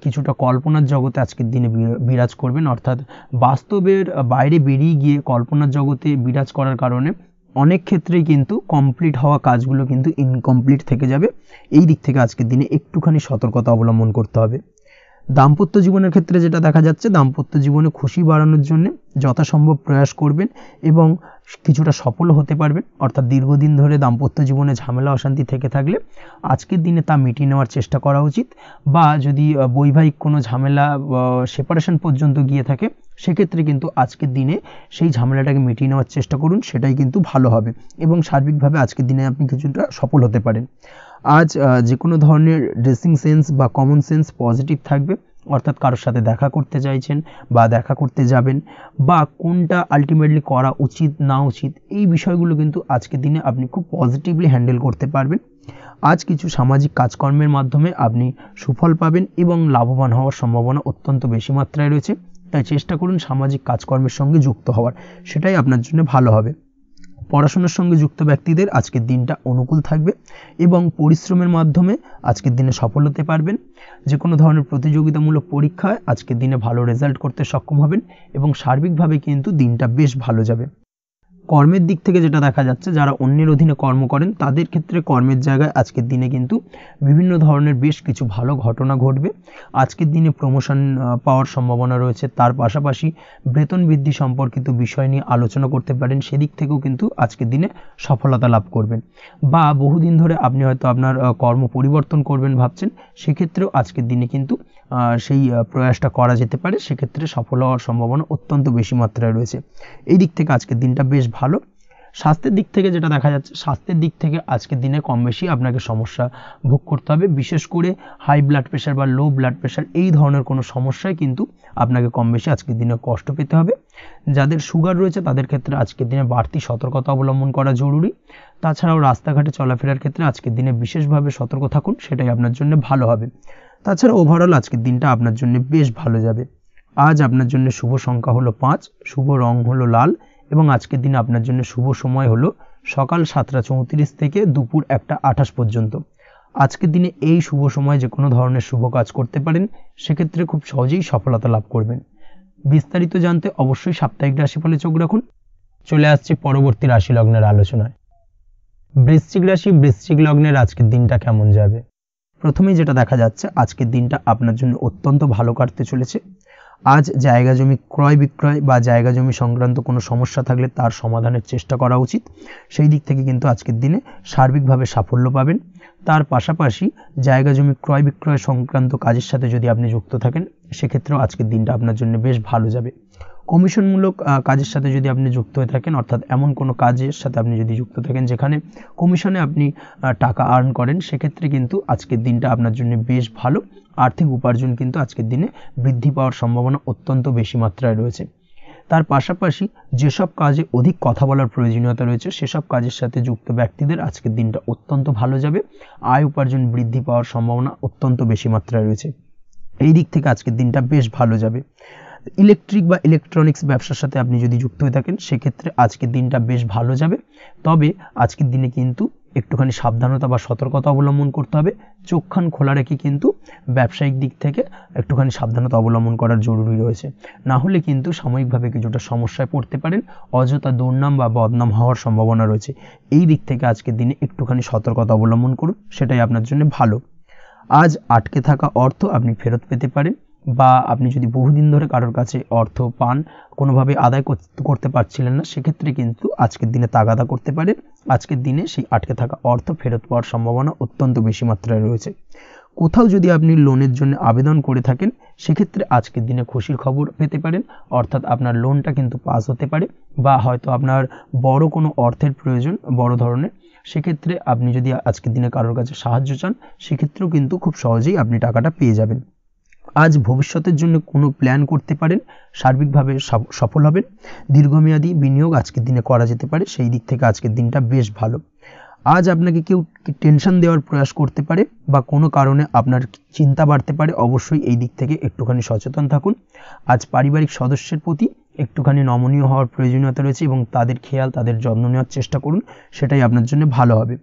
কিছুটা কল্পনার জগতে আজকের দিনে বিরাজ করবেন, অর্থাৎ বাস্তবের বাইরে বেরিয়ে গিয়ে কল্পনার জগতে বিরাজ করার কারণে অনেক ক্ষেত্রেই কিন্তু কমপ্লিট হওয়া কাজগুলো কিন্তু ইনকমপ্লিট থেকে যাবে। এই দিক থেকে আজকের দিনে একটুখানি সতর্কতা অবলম্বন করতে হবে। দাম্পত্য জীবনের ক্ষেত্রে যেটা দেখা যাচ্ছে, দাম্পত্য জীবনে খুশি বাড়ানোর জন্য যথাসম্ভব প্রয়াস করবেন এবং কিছুটা সফল হতে পারবেন, অর্থাৎ দীর্ঘদিন ধরে দাম্পত্য জীবনে ঝামেলা অশান্তি থেকে থাকলে আজকের দিনে তা মিটিয়ে নেওয়ার চেষ্টা করা উচিত, বা যদি বৈবাহিক কোনো ঝামেলা সেপারেশন পর্যন্ত গিয়ে থাকে সেক্ষেত্রে কিন্তু আজকের দিনে সেই ঝামেলাটাকে মিটিয়ে নেওয়ার চেষ্টা করুন, সেটাই কিন্তু ভালো হবে এবং সার্বিকভাবে আজকের দিনে আপনি কিছুটা সফল হতে পারেন। আজ যে কোনো ধরনের ড্রেসিং সেন্স বা কমন সেন্স পজিটিভ থাকবে, অর্থাৎ কারোর সাথে দেখা করতে চাইছেন বা দেখা করতে যাবেন, বা কোনটা আলটিমেটলি করা উচিত না উচিত, এই বিষয়গুলো কিন্তু আজকের দিনে আপনি খুব পজিটিভলি হ্যান্ডেল করতে পারবেন। আজ কিছু সামাজিক কাজকর্মের মাধ্যমে আপনি সুফল পাবেন এবং লাভবান হওয়ার সম্ভাবনা অত্যন্ত বেশি মাত্রায় রয়েছে, তাই চেষ্টা করুন সামাজিক কাজকর্মের সঙ্গে যুক্ত হওয়ার, সেটাই আপনার জন্য ভালো হবে। পড়াশোনার সঙ্গে যুক্ত ব্যক্তিদের আজকের দিনটা অনুকূল থাকবে এবং পরিশ্রমের মাধ্যমে আজকের দিনে সফল হতে পারবেন। যে কোনো ধরনের প্রতিযোগিতামূলক পরীক্ষায় আজকের দিনে ভালো রেজাল্ট করতে সক্ষম হবেন এবং সার্বিকভাবে কিন্তু দিনটা বেশ ভালো যাবে। কর্মের দিক থেকে যেটা দেখা যাচ্ছে, যারা অন্যের অধীনে কর্ম করেন তাদের ক্ষেত্রে কর্মের জায়গায় আজকের দিনে কিন্তু বিভিন্ন ধরনের বেশ কিছু ভালো ঘটনা ঘটবে। আজকের দিনে প্রমোশন পাওয়ার সম্ভাবনা রয়েছে, তার পাশাপাশি বেতন বৃদ্ধি সম্পর্কিত বিষয় নিয়ে আলোচনা করতে পারেন, সেদিক থেকেও কিন্তু আজকের দিনে সফলতা লাভ করবেন। বা বহুদিন ধরে আপনি হয়তো আপনার কর্ম পরিবর্তন করবেন ভাবছেন, সেক্ষেত্রেও আজকের দিনে কিন্তু সেই প্রয়াসটা করা যেতে পারে, সেক্ষেত্রে সফল হওয়ার সম্ভাবনা অত্যন্ত বেশি মাত্রায় রয়েছে। এই দিক থেকে আজকের দিনটা বেশ ভালো। স্বাস্থ্যের দিক থেকে যেটা দেখা যাচ্ছে, স্বাস্থ্যের দিক থেকে আজকের দিনে কম বেশি আপনাকে সমস্যা ভোগ করতে হবে, বিশেষ করে হাই ব্লাড প্রেশার বা লো ব্লাড প্রেশার এই ধরনের কোনো সমস্যায় কিন্তু আপনাকে কম বেশি আজকের দিনে কষ্ট পেতে হবে। যাদের সুগার রয়েছে তাদের ক্ষেত্রে আজকের দিনে বাড়তি সতর্কতা অবলম্বন করা জরুরি। তাছাড়াও রাস্তাঘাটে চলাফেরার ক্ষেত্রে আজকের দিনে বিশেষভাবে সতর্ক থাকুন, সেটাই আপনার জন্য ভালো হবে। তাছাড়া ওভারঅল আজকের দিনটা আপনার জন্য বেশ ভালো যাবে। আজ আপনার জন্য শুভ সংখ্যা হলো 5, শুভ রং হলো লাল, এবং আজকের দিনে আপনার জন্য শুভ সময় হলো সকাল 7:34 থেকে দুপুর 1:28 পর্যন্ত। আজকের দিনে এই শুভ সময় যে কোনো ধরনের শুভ কাজ করতে পারেন, সেক্ষেত্রে খুব সহজেই সফলতা লাভ করবেন। বিস্তারিত জানতে অবশ্যই সাপ্তাহিক রাশিফলে চোখ রাখুন। চলে আসছে পরবর্তী রাশি লগ্নের আলোচনায়। বৃশ্চিক রাশি, বৃশ্চিক লগ্নের আজকের দিনটা কেমন যাবে? প্রথমেই যেটা দেখা যাচ্ছে, আজকের দিনটা আপনার জন্য অত্যন্ত ভালো কাটতে চলেছে। আজ জায়গা জমি ক্রয় বিক্রয় বা জায়গা জমি সংক্রান্ত কোনো সমস্যা থাকলে তার সমাধানের চেষ্টা করা উচিত, সেই দিক থেকে কিন্তু আজকের দিনে সার্বিকভাবে সাফল্য পাবেন। তার পাশাপাশি জায়গা জমি ক্রয় বিক্রয় সংক্রান্ত কাজের সাথে যদি আপনি যুক্ত থাকেন, সেক্ষেত্রেও আজকের দিনটা আপনার জন্য বেশ ভালো যাবে। কমিশনমূলক কাজের সাথে যদি আপনি যুক্ত হয়ে থাকেন, অর্থাৎ এমন কোনো কাজের সাথে আপনি যদি যুক্ত থাকেন যেখানে কমিশনে আপনি টাকা আর্ন করেন, সেক্ষেত্রে কিন্তু আজকের দিনটা আপনার জন্য বেশ ভালো। আর্থিক উপার্জন কিন্তু আজকের দিনে বৃদ্ধি পাওয়ার সম্ভাবনা অত্যন্ত বেশি মাত্রায় রয়েছে। তার পাশাপাশি যেসব কাজে অধিক কথা বলার প্রয়োজনীয়তা রয়েছে, সেসব কাজের সাথে যুক্ত ব্যক্তিদের আজকের দিনটা অত্যন্ত ভালো যাবে। আয় উপার্জন বৃদ্ধি পাওয়ার সম্ভাবনা অত্যন্ত বেশি মাত্রায় রয়েছে। এই দিক থেকে আজকের দিনটা বেশ ভালো যাবে। ইলেকট্রিক বা ইলেকট্রনিক্স ব্যবসার সাথে আপনি যদি যুক্ত হয়ে থাকেন, সেক্ষেত্রে আজকের দিনটা বেশ ভালো যাবে। তবে আজকের দিনে কিন্তু একটুখানি সাবধানতা বা সতর্কতা অবলম্বন করতে হবে। চোখ কান খোলা রেখে কিন্তু ব্যবসায়িক দিক থেকে একটুখানি সাবধানতা অবলম্বন করার জরুরি রয়েছে, না হলে কিন্তু সাময়িকভাবে কিছুটা সমস্যায় পড়তে পারেন, অযথা দুর্নাম বা বদনাম হওয়ার সম্ভাবনা রয়েছে। এই দিক থেকে আজকের দিনে একটুখানি সতর্কতা অবলম্বন করুন, সেটাই আপনার জন্য ভালো। আজ আটকে থাকা অর্থ আপনি ফেরত পেতে পারেন, বা আপনি যদি বহুদিন ধরে কারোর কাছে অর্থ পান, কোনোভাবে আদায় করতে পারছিলেন না, সেক্ষেত্রে কিন্তু আজকের দিনে তাগাদা করতে পারেন। আজকের দিনে সেই আটকে থাকা অর্থ ফেরত পাওয়ার সম্ভাবনা অত্যন্ত বেশি মাত্রায় রয়েছে। কোথাও যদি আপনি লোনের জন্য আবেদন করে থাকেন, সেক্ষেত্রে আজকের দিনে খুশির খবর পেতে পারেন, অর্থাৎ আপনার লোনটা কিন্তু পাস হতে পারে, বা হয়তো আপনার বড় কোনো অর্থের প্রয়োজন বড় ধরনের, সেক্ষেত্রে আপনি যদি আজকের দিনে কারোর কাছে সাহায্য চান, সেক্ষেত্রেও কিন্তু খুব সহজেই আপনি টাকাটা পেয়ে যাবেন। আজ ভবিষ্যতের জন্য কোনো প্ল্যান করতে পারেন, সার্বিকভাবে সফল হবেন। দীর্ঘমেয়াদী বিনিয়োগ আজকের দিনে করা যেতে পারে, সেই দিক থেকে আজকের দিনটা বেশ ভালো। আজ আপনাকে কেউ টেনশন দেওয়ার প্রয়াস করতে পারে বা কোনো কারণে আপনার চিন্তা বাড়তে পারে, অবশ্যই এই দিক থেকে একটুখানি সচেতন থাকুন। আজ পারিবারিক সদস্যের প্রতি একটুখানি নমনীয় হওয়ার প্রয়োজনীয়তা রয়েছে এবং তাদের খেয়াল, তাদের যত্ন নেওয়ার চেষ্টা করুন, সেটাই আপনার জন্য ভালো হবে।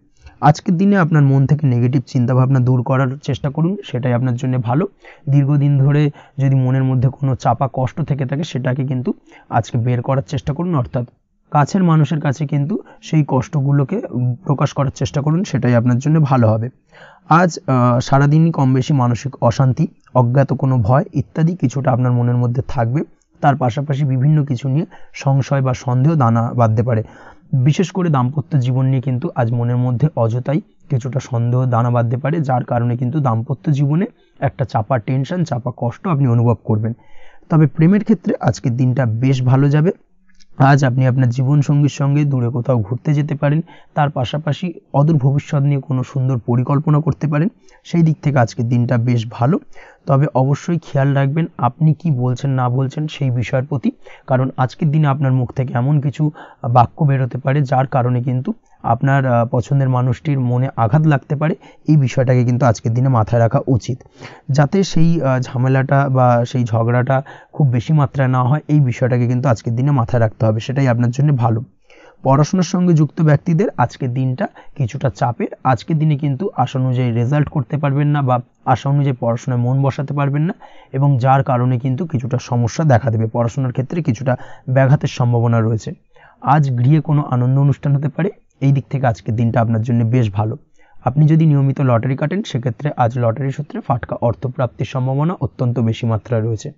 আজকের দিনে আপনার মন থেকে নেগেটিভ চিন্তাভাবনা দূর করার চেষ্টা করুন, সেটাই আপনার জন্য ভালো। দীর্ঘদিন ধরে যদি মনের মধ্যে কোনো চাপা কষ্ট থেকে থাকে, সেটাকে কিন্তু আজকে বের করার চেষ্টা করুন, অর্থাৎ কাছের মানুষের কাছে কিন্তু সেই কষ্টগুলোকে প্রকাশ করার চেষ্টা করুন, সেটাই আপনার জন্য ভালো হবে। আজ সারাদিনই কম বেশি মানসিক অশান্তি, অজ্ঞাত কোনো ভয় ইত্যাদি কিছুটা আপনার মনের মধ্যে থাকবে। তার পাশাপাশি বিভিন্ন কিছু নিয়ে সংশয় বা সন্দেহ দানা বাঁধতে পারে। বিশেষ করে দাম্পত্য জীবন নিয়ে কিন্তু আজ মনের মধ্যে অযথাই কিছুটা সন্দেহ দানা বাঁধতে পারে, যার কারণে কিন্তু দাম্পত্য জীবনে একটা চাপা টেনশন, চাপা কষ্ট আপনি অনুভব করবেন। তবে প্রেমের ক্ষেত্রে আজকের দিনটা বেশ ভালো যাবে। আজ আপনি আপনার জীবনসঙ্গীর সঙ্গে দূরে কোথাও ঘুরতে যেতে পারেন, তার পাশাপাশি অদূর ভবিষ্যৎ নিয়ে কোনো সুন্দর পরিকল্পনা করতে পারেন, সেই দিক থেকে আজকের দিনটা বেশ ভালো। তবে অবশ্যই খেয়াল রাখবেন আপনি কি বলছেন না বলছেন সেই বিষয়ের প্রতি, কারণ আজকের দিনে আপনার মুখ থেকে এমন কিছু বাক্য বেরোতে পারে যার কারণে কিন্তু আপনার পছন্দের মানুষটির মনে আঘাত লাগতে পারে। এই বিষয়টাকে কিন্তু আজকের দিনে মাথায় রাখা উচিত, যাতে সেই ঝামেলাটা বা সেই ঝগড়াটা খুব বেশি মাত্রায় না হয়, এই বিষয়টাকে কিন্তু আজকের দিনে মাথায় রাখতে হবে, সেটাই আপনার জন্য ভালো। পড়াশোনার সঙ্গে যুক্ত ব্যক্তিদের আজকের দিনটা কিছুটা চাপের। আজকের দিনে কিন্তু আশা অনুযায়ী রেজাল্ট করতে পারবেন না বা আশা অনুযায়ী পড়াশোনায় মন বসাতে পারবেন না, এবং যার কারণে কিন্তু কিছুটা সমস্যা দেখা দেবে, পড়াশোনার ক্ষেত্রে কিছুটা ব্যাঘাতের সম্ভাবনা রয়েছে। আজ গৃহে কোনো আনন্দ অনুষ্ঠান হতে পারে, এই দিক থেকে আজকের দিনটা আপনার জন্য বেশ ভালো। আপনি যদি নিয়মিত লটারি কাটেন, সেক্ষেত্রে আজ লটারি সূত্রে ফাটকা অর্থপ্রাপ্তির সম্ভাবনা অত্যন্ত বেশি মাত্রায় রয়েছে।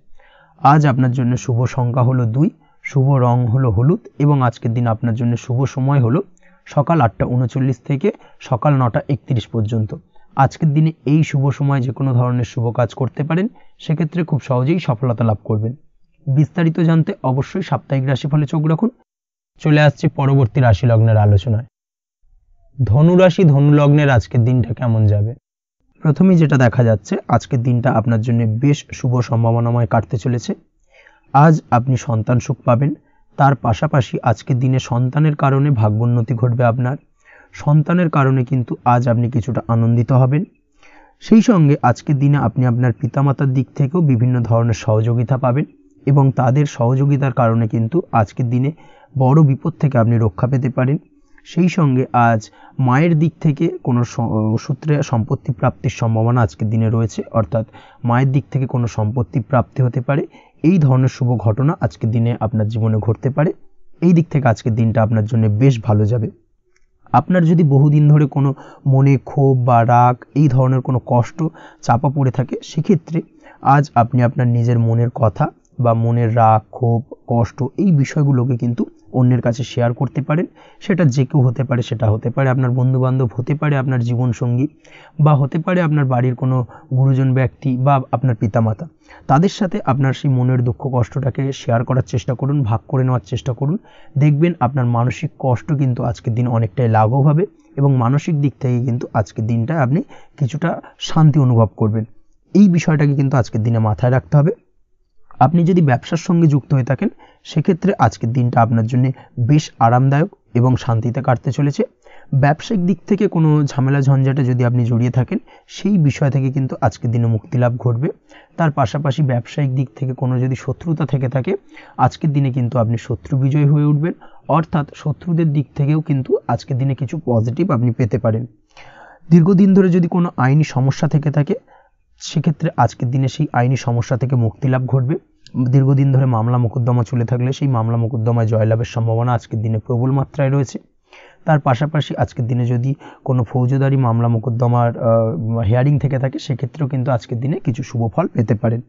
আজ আপনার জন্য শুভ সংখ্যা হলো 2, শুভ রং হলো হলুদ, এবং আজকের দিন আপনার জন্য শুভ সময় হলো সকাল 8:39 থেকে সকাল 9:31 পর্যন্ত। আজকের দিনে এই শুভ সময় যে কোনো ধরনের শুভ কাজ করতে পারেন, সেক্ষেত্রে খুব সহজেই সফলতা লাভ করবেন। বিস্তারিত জানতে অবশ্যই সাপ্তাহিক রাশিফলে চোখ রাখুন। চলে আসছে পরবর্তী রাশি লগ্নের আলোচনায়। ধনুরাশি, ধনুলগ্নের আজকের দিনটা কেমন যাবে? প্রথমেই যেটা দেখা যাচ্ছে, আজকের দিনটা আপনার জন্য বেশ শুভ সম্ভাবনাময় কাটতে চলেছে। আজ আপনি সন্তান সুখ পাবেন, তার পাশাপাশি আজকের দিনে সন্তানের কারণে ভাগ্যোন্নতি ঘটবে আপনার। সন্তানের কারণে কিন্তু আজ আপনি কিছুটা আনন্দিত হবেন। সেই সঙ্গে আজকের দিনে আপনি আপনার পিতামাতার দিক থেকেও বিভিন্ন ধরনের সহযোগিতা পাবেন, এবং তাদের সহযোগিতার কারণে কিন্তু আজকের দিনে বড় বিপদ থেকে আপনি রক্ষা পেতে পারেন। সেই সঙ্গে আজ মায়ের দিক থেকে কোনো সূত্রে সম্পত্তি প্রাপ্তির সম্ভাবনা আজকের দিনে রয়েছে, অর্থাৎ মায়ের দিক থেকে কোনো সম্পত্তি প্রাপ্তি হতে পারে। এই ধরনের শুভ ঘটনা আজকের দিনে আপনার জীবনে ঘটতে পারে। এই দিক থেকে আজকের দিনটা আপনার জন্য বেশ ভালো যাবে। আপনার যদি বহুদিন ধরে কোনো মনে ক্ষোভ বা রাগ, এই ধরনের কোনো কষ্ট চাপা পড়ে থাকে, সেক্ষেত্রে আজ আপনি আপনার নিজের মনের কথা বা মনের রাগ, ক্ষোভ, কষ্ট, এই বিষয়গুলোকে কিন্তু অন্যের কাছে শেয়ার করতে পারেন। সেটা যে কেউ হতে পারে, সেটা হতে পারে আপনার বন্ধুবান্ধব, হতে পারে আপনার জীবনসঙ্গী, বা হতে পারে আপনার বাড়ির কোনো গুরুজন ব্যক্তি বা আপনার পিতামাতা। তাদের সাথে আপনার সেই মনের দুঃখ কষ্টটাকে শেয়ার করার চেষ্টা করুন, ভাগ করে নেওয়ার চেষ্টা করুন। দেখবেন আপনার মানসিক কষ্ট কিন্তু আজকের দিন অনেকটাই লাঘব হবে, এবং মানসিক দিক থেকে কিন্তু আজকের দিনটা আপনি কিছুটা শান্তি অনুভব করবেন। এই বিষয়টাকে কিন্তু আজকের দিনে মাথায় রাখতে হবে। আপনি যদি ব্যবসার সঙ্গে যুক্ত হয়ে থাকেন, সেক্ষেত্রে আজকের দিনটা আপনার জন্য বেশ আরামদায়ক এবং শান্তিতে কাটতে চলেছে। ব্যবসায়িক দিক থেকে কোনো ঝামেলা ঝঞ্ঝাটে যদি আপনি জড়িয়ে থাকেন, সেই বিষয় থেকে কিন্তু আজকের দিনে মুক্তিলাভ ঘটবে। তার পাশাপাশি ব্যবসায়িক দিক থেকে কোনো যদি শত্রুতা থেকে থাকে, আজকের দিনে কিন্তু আপনি শত্রু বিজয় হয়ে উঠবেন, অর্থাৎ শত্রুদের দিক থেকেও কিন্তু আজকের দিনে কিছু পজিটিভ আপনি পেতে পারেন। দীর্ঘদিন ধরে যদি কোনো আইনি সমস্যা থেকে থাকে, সেক্ষেত্রে আজকের দিনে সেই আইনি সমস্যা থেকে মুক্তিলাভ ঘটবে। দীর্ঘদিন ধরে মামলা মোকদ্দমা চলে থাকলে সেই মামলা মোকদ্দমায় জয়লাভের সম্ভাবনা আজকের দিনে প্রবল মাত্রায় রয়েছে। তার পাশাপাশি আজকের দিনে যদি কোনো ফৌজদারি মামলা মোকদ্দমার হিয়ারিং থেকে থাকে, সেক্ষেত্রেও কিন্তু আজকের দিনে কিছু শুভ ফল পেতে পারেন।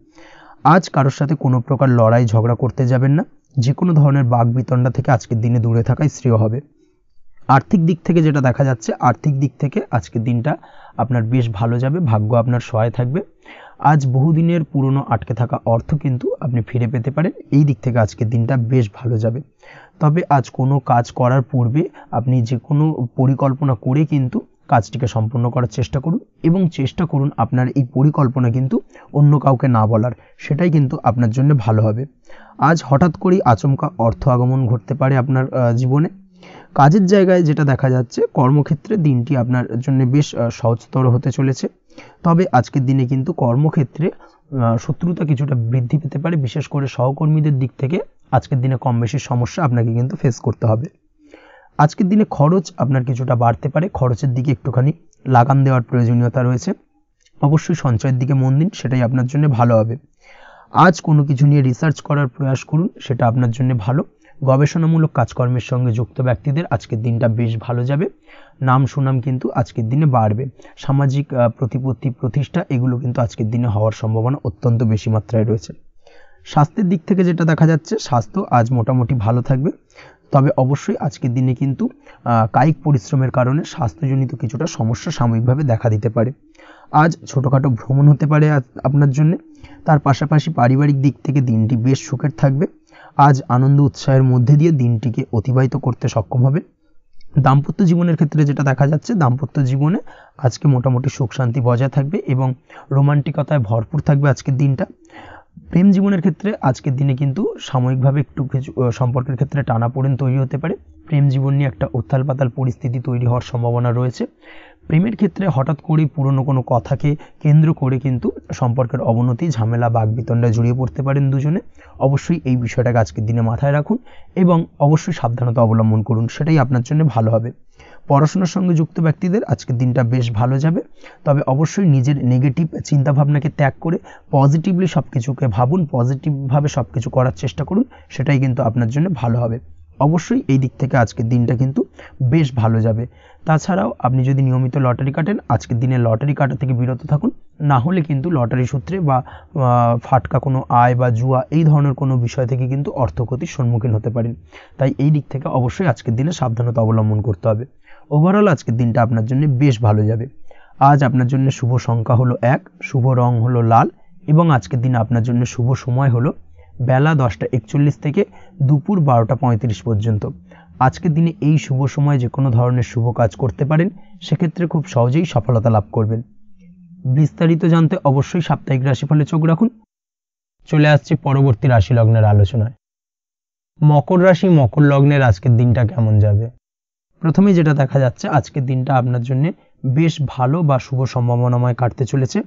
আজ কারোর সাথে কোনো প্রকার লড়াই ঝগড়া করতে যাবেন না। যে কোনো ধরনের বাকবিতণ্ডা থেকে আজকের দিনে দূরে থাকাই শ্রেয় হবে। আর্থিক দিক থেকে যেটা দেখা যাচ্ছে, আর্থিক দিক থেকে আজকের দিনটা আপনার বেশ ভালো যাবে, ভাগ্য আপনার সহায় থাকবে। আজ বহুদিনের পুরনো আটকে থাকা অর্থ কিন্তু আপনি ফিরে পেতে পারেন। এই দিক থেকে আজকের দিনটা বেশ ভালো যাবে। তবে আজ কোনো কাজ করার পূর্বে আপনি যে কোনো পরিকল্পনা করে কিন্তু কাজটিকে সম্পূর্ণ করার চেষ্টা করুন এবং চেষ্টা করুন আপনার এই পরিকল্পনা কিন্তু অন্য কাউকে না বলার, সেটাই কিন্তু আপনার জন্য ভালো হবে। আজ হঠাৎ করেই আচমকা অর্থ আগমন ঘটতে পারে আপনার জীবনে। কাজের জায়গায় যেটা দেখা যাচ্ছে, কর্মক্ষেত্রে দিনটি আপনার জন্য বেশ সহজতর হতে চলেছে। তবে আজকের দিনে কিন্তু কর্মক্ষেত্রে শত্রুতা কিছুটা বৃদ্ধি পেতে পারে, বিশেষ করে সহকর্মীদের দিক থেকে আজকের দিনে কম বেশি সমস্যা আপনাকে কিন্তু ফেস করতে হবে। আজকের দিনে খরচ আপনার কিছুটা বাড়তে পারে, খরচের দিকে একটুখানি লাগাম দেওয়ার প্রয়োজনীয়তা রয়েছে। অবশ্যই সঞ্চয়ের দিকে মন দিন, সেটাই আপনার জন্য ভালো হবে। আজ কোনো কিছু নিয়ে রিসার্চ করার প্রয়াস করুন, সেটা আপনার জন্য ভালো। গবেষণামূলক কাজকর্মের সঙ্গে যুক্ত ব্যক্তিদের আজকের দিনটা বেশ ভালো যাবে। নাম সুনাম কিন্তু আজকের দিনে বাড়বে। সামাজিক প্রতিপত্তি প্রতিষ্ঠা এগুলো কিন্তু আজকের দিনে হওয়ার সম্ভাবনা অত্যন্ত বেশি মাত্রায় রয়েছে। স্বাস্থ্যের দিক থেকে যেটা দেখা যাচ্ছে, স্বাস্থ্য আজ মোটামুটি ভালো থাকবে। তবে অবশ্যই আজকের দিনে কিন্তু কায়িক পরিশ্রমের কারণে স্বাস্থ্যজনিত কিছুটা সমস্যা সাময়িকভাবে দেখা দিতে পারে। আজ ছোটোখাটো ভ্রমণ হতে পারে আপনার জন্য। তার পাশাপাশি পারিবারিক দিক থেকে দিনটি বেশ সুখের থাকবে। আজ আনন্দ উৎসাহের মধ্যে দিয়ে দিনটিকে অতিবাহিত করতে সক্ষম হবে। দাম্পত্য জীবনের ক্ষেত্রে যেটা দেখা যাচ্ছে, দাম্পত্য জীবনে আজকে মোটামুটি সুখ শান্তি বজায় থাকবে এবং রোমান্টিকতায় ভরপুর থাকবে আজকের দিনটা। প্রেম জীবনের ক্ষেত্রে আজকের দিনে কিন্তু সাময়িকভাবে একটু কিছু সম্পর্কের ক্ষেত্রে টানাপোড়েন তৈরি হতে পারে। প্রেম জীবন নিয়ে একটা উত্থাল পাতাল পরিস্থিতি তৈরি হওয়ার সম্ভাবনা রয়েছে। প্রেমের ক্ষেত্রে হঠাৎ করেই পুরনো কোনো কথাকে কেন্দ্র করে কিন্তু সম্পর্কের অবনতি, ঝামেলা, বাগবিতণ্ডায় জড়িয়ে পড়তে পারেন দুজনে। অবশ্যই এই বিষয়টাকে আজকের দিনে মাথায় রাখুন এবং অবশ্যই সাবধানতা অবলম্বন করুন, সেটাই আপনার জন্য ভালো হবে। পড়াশোনার সঙ্গে যুক্ত ব্যক্তিদের আজকের দিনটা বেশ ভালো যাবে। তবে অবশ্যই নিজের নেগেটিভ চিন্তাভাবনাকে ত্যাগ করে পজিটিভলি সব কিছুকে ভাবুন, পজিটিভভাবে সব কিছু করার চেষ্টা করুন, সেটাই কিন্তু আপনার জন্য ভালো হবে। অবশ্যই এই দিক থেকে আজকের দিনটা কিন্তু বেশ ভালো যাবে। তাছাড়াও আপনি যদি নিয়মিত লটারি কাটেন, আজকের দিনে লটারি কাটা থেকে বিরত থাকুন। না হলে কিন্তু লটারি সূত্রে বা ফাটকা কোনো আয় বা জুয়া এই ধরনের কোনো বিষয় থেকে কিন্তু অর্থক্ষতির সম্মুখীন হতে পারেন। তাই এই দিক থেকে অবশ্যই আজকের দিনে সাবধানতা অবলম্বন করতে হবে। ওভারঅল আজকের দিনটা আপনার জন্য বেশ ভালো যাবে। আজ আপনার জন্য শুভ সংখ্যা হলো 1, শুভ রং হলো লাল এবং আজকের দিনে আপনার জন্য শুভ সময় হলো বেলা 10:41 থেকে দুপুর 12:35 পর্যন্ত। আজকের দিনে এই শুভ সময় যে কোনো ধরনের শুভ কাজ করতে পারেন, সেক্ষেত্রে খুব সহজেই সফলতা লাভ করবেন। বিস্তারিত জানতে অবশ্যই সাপ্তাহিক রাশিফলে চোখ রাখুন। চলে আসছি পরবর্তী রাশি লগ্নের আলোচনায়। মকর রাশি, মকর লগ্নের আজকের দিনটা কেমন যাবে? প্রথমে যেটা দেখা যাচ্ছে, আজকের দিনটা আপনার জন্য বেশ ভালো বা শুভ সম্ভাবনাময় কাটতে চলেছে।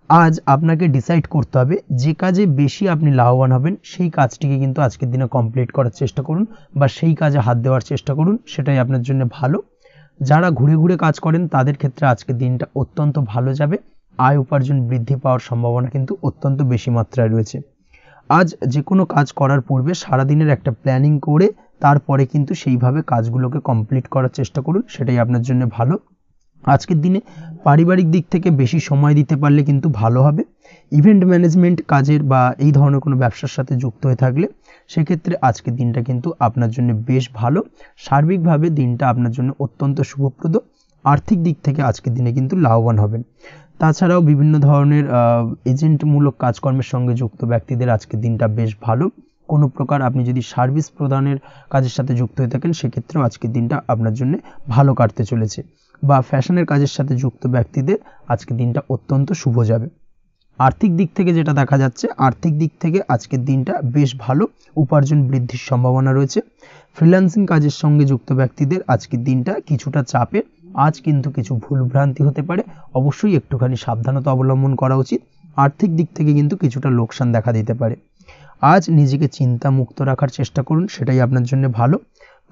আজ আপনাকে ডিসাইড করতে হবে যে কাজে বেশি আপনি লাভবান হবেন, সেই কাজটিকে কিন্তু আজকের দিনে কমপ্লিট করার চেষ্টা করুন বা সেই কাজে হাত দেওয়ার চেষ্টা করুন, সেটাই আপনার জন্য ভালো। যারা ঘুরে ঘুরে কাজ করেন তাদের ক্ষেত্রে আজকের দিনটা অত্যন্ত ভালো যাবে। আয় উপার্জন বৃদ্ধি পাওয়ার সম্ভাবনা কিন্তু অত্যন্ত বেশি মাত্রায় রয়েছে। আজ যে কোনো কাজ করার পূর্বে সারাদিনের একটা প্ল্যানিং করে তারপরে কিন্তু সেইভাবে কাজগুলোকে কমপ্লিট করার চেষ্টা করুন, সেটাই আপনার জন্য ভালো। আজকের দিনে পারিবারিক দিক থেকে বেশি সময় দিতে পারলে কিন্তু ভালো হবে। ইভেন্ট ম্যানেজমেন্ট কাজের বা এই ধরনের কোনো ব্যবসার সাথে যুক্ত হয়ে থাকলে সেক্ষেত্রে আজকের দিনটা কিন্তু আপনার জন্য বেশ ভালো। সার্বিকভাবে দিনটা আপনার জন্য অত্যন্ত শুভপ্রদ। আর্থিক দিক থেকে আজকের দিনে কিন্তু লাভবান হবেন। তাছাড়াও বিভিন্ন ধরনের এজেন্টমূলক কাজকর্মের সঙ্গে যুক্ত ব্যক্তিদের আজকের দিনটা বেশ ভালো। কোনো প্রকার আপনি যদি সার্ভিস প্রদানের কাজের সাথে যুক্ত হয়ে থাকেন, সেক্ষেত্রেও আজকের দিনটা আপনার জন্য ভালো কাটতে চলেছে। বা ফ্যাশনের কাজের সাথে যুক্ত ব্যক্তিদের আজকের দিনটা অত্যন্ত শুভ যাবে। আর্থিক দিক থেকে যেটা দেখা যাচ্ছে, আর্থিক দিক থেকে আজকের দিনটা বেশ ভালো, উপার্জন বৃদ্ধির সম্ভাবনা রয়েছে। ফ্রিল্যান্সিং কাজের সঙ্গে যুক্ত ব্যক্তিদের আজকের দিনটা কিছুটা চাপের। আজ কিন্তু কিছু ভুলভ্রান্তি হতে পারে, অবশ্যই একটুখানি সাবধানতা অবলম্বন করা উচিত। আর্থিক দিক থেকে কিন্তু কিছুটা লোকসান দেখা দিতে পারে। আজ নিজেকে চিন্তা মুক্ত রাখার চেষ্টা করুন, সেটাই আপনার জন্য ভালো।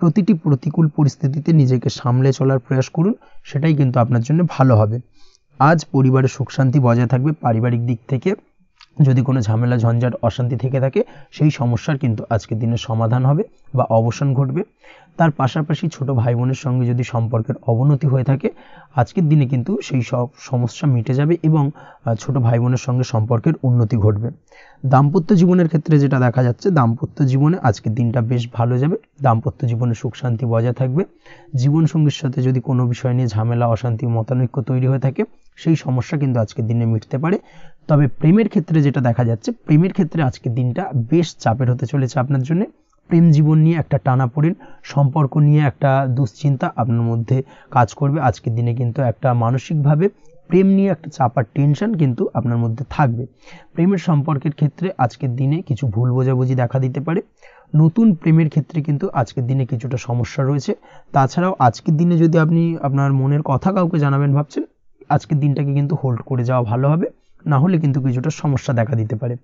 প্রতিটি প্রতিকূল পরিস্থিতিতে নিজেকে সামলে চলার প্রয়াস করুন, সেটাই কিন্তু আপনার জন্য ভালো হবে। আজ পরিবারের সুখ শান্তি বজায় থাকবে। পারিবারিক দিক থেকে যদি কোনো ঝামেলা ঝঞ্ঝাট অশান্তি থেকে থাকে, সেই সমস্যার কিন্তু আজকের দিনে সমাধান হবে বা অবসান ঘটবে। তার পাশাপাশি ছোট ভাই বোনের সঙ্গে যদি সম্পর্কের অবনতি হয়ে থাকে, আজকের দিনে কিন্তু সেই সব সমস্যা মিটে যাবে এবং ছোট ভাই বোনের সঙ্গে সম্পর্কের উন্নতি ঘটবে। দাম্পত্য জীবনের ক্ষেত্রে যেটা দেখা যাচ্ছে, দাম্পত্য জীবনে আজকের দিনটা বেশ ভালো যাবে। দাম্পত্য জীবনে সুখ শান্তি বজায় থাকবে। জীবনসঙ্গীর সাথে যদি কোনো বিষয় নিয়ে ঝামেলা অশান্তি মতানৈক্য তৈরি হয়ে থাকে, সেই সমস্যা কিন্তু আজকের দিনে মিটতে পারে। তবে প্রেমের ক্ষেত্রে যেটা দেখা যাচ্ছে, প্রেমের ক্ষেত্রে আজকের দিনটা বেশ চাপের হতে চলেছে আপনার জন্য। প্রেম জীবন নিয়ে একটা টানাপোড়েন, সম্পর্ক নিয়ে একটা দুশ্চিন্তা আপনার মধ্যে কাজ করবে। আজকের দিনে কিন্তু একটা মানসিকভাবে প্রেম নিয়ে একটা চাপার টেনশন কিন্তু আপনার মধ্যে থাকবে। প্রেমের সম্পর্কের ক্ষেত্রে আজকের দিনে কিছু ভুল বোঝাবুঝি দেখা দিতে পারে। নতুন প্রেমের ক্ষেত্রে কিন্তু আজকের দিনে কিছুটা সমস্যা রয়েছে। তাছাড়াও আজকের দিনে যদি আপনি আপনার মনের কথা কাউকে জানাবেন ভাবছেন, আজকের দিনটাকে কিন্তু হোল্ড করে যাওয়া ভালো হবে, না হলে কিন্তু কিছুটা সমস্যা দেখা দিতে পারে।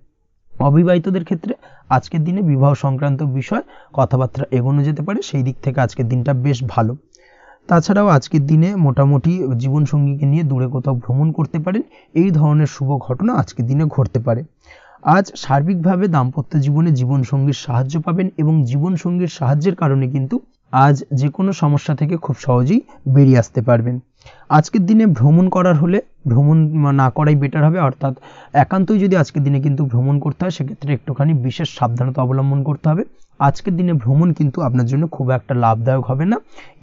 অবিবাহিতদের ক্ষেত্রে আজকের দিনে বিবাহ সংক্রান্ত বিষয় কথাবার্তা এগোনো যেতে পারে, সেই দিক থেকে আজকের দিনটা বেশ ভালো। তাছাড়াও আজকের দিনে মোটামুটি জীবনসঙ্গীকে নিয়ে দূরে কোথাও ভ্রমণ করতে পারেন, এই ধরনের শুভ ঘটনা আজকের দিনে ঘটতে পারে। আজ সার্বিকভাবে দাম্পত্য জীবনে জীবনসঙ্গীর সাহায্য পাবেন এবং জীবনসঙ্গীর সাহায্যের কারণে কিন্তু আজ যে কোনো সমস্যা থেকে খুব সহজেই বেরিয়ে আসতে পারবেন। আজকের দিনে ভ্রমণ করার হলে ভ্রমণ না করাই বেটার হবে, অর্থাৎ একান্তই যদি আজকের দিনে কিন্তু ভ্রমণ করতে হয় সেক্ষেত্রে একটুখানি বিশেষ সাবধানতা অবলম্বন করতে হবে। আজকের দিনে ভ্রমণ কিন্তু আপনার জন্য খুব একটা লাভদায়ক হবে না,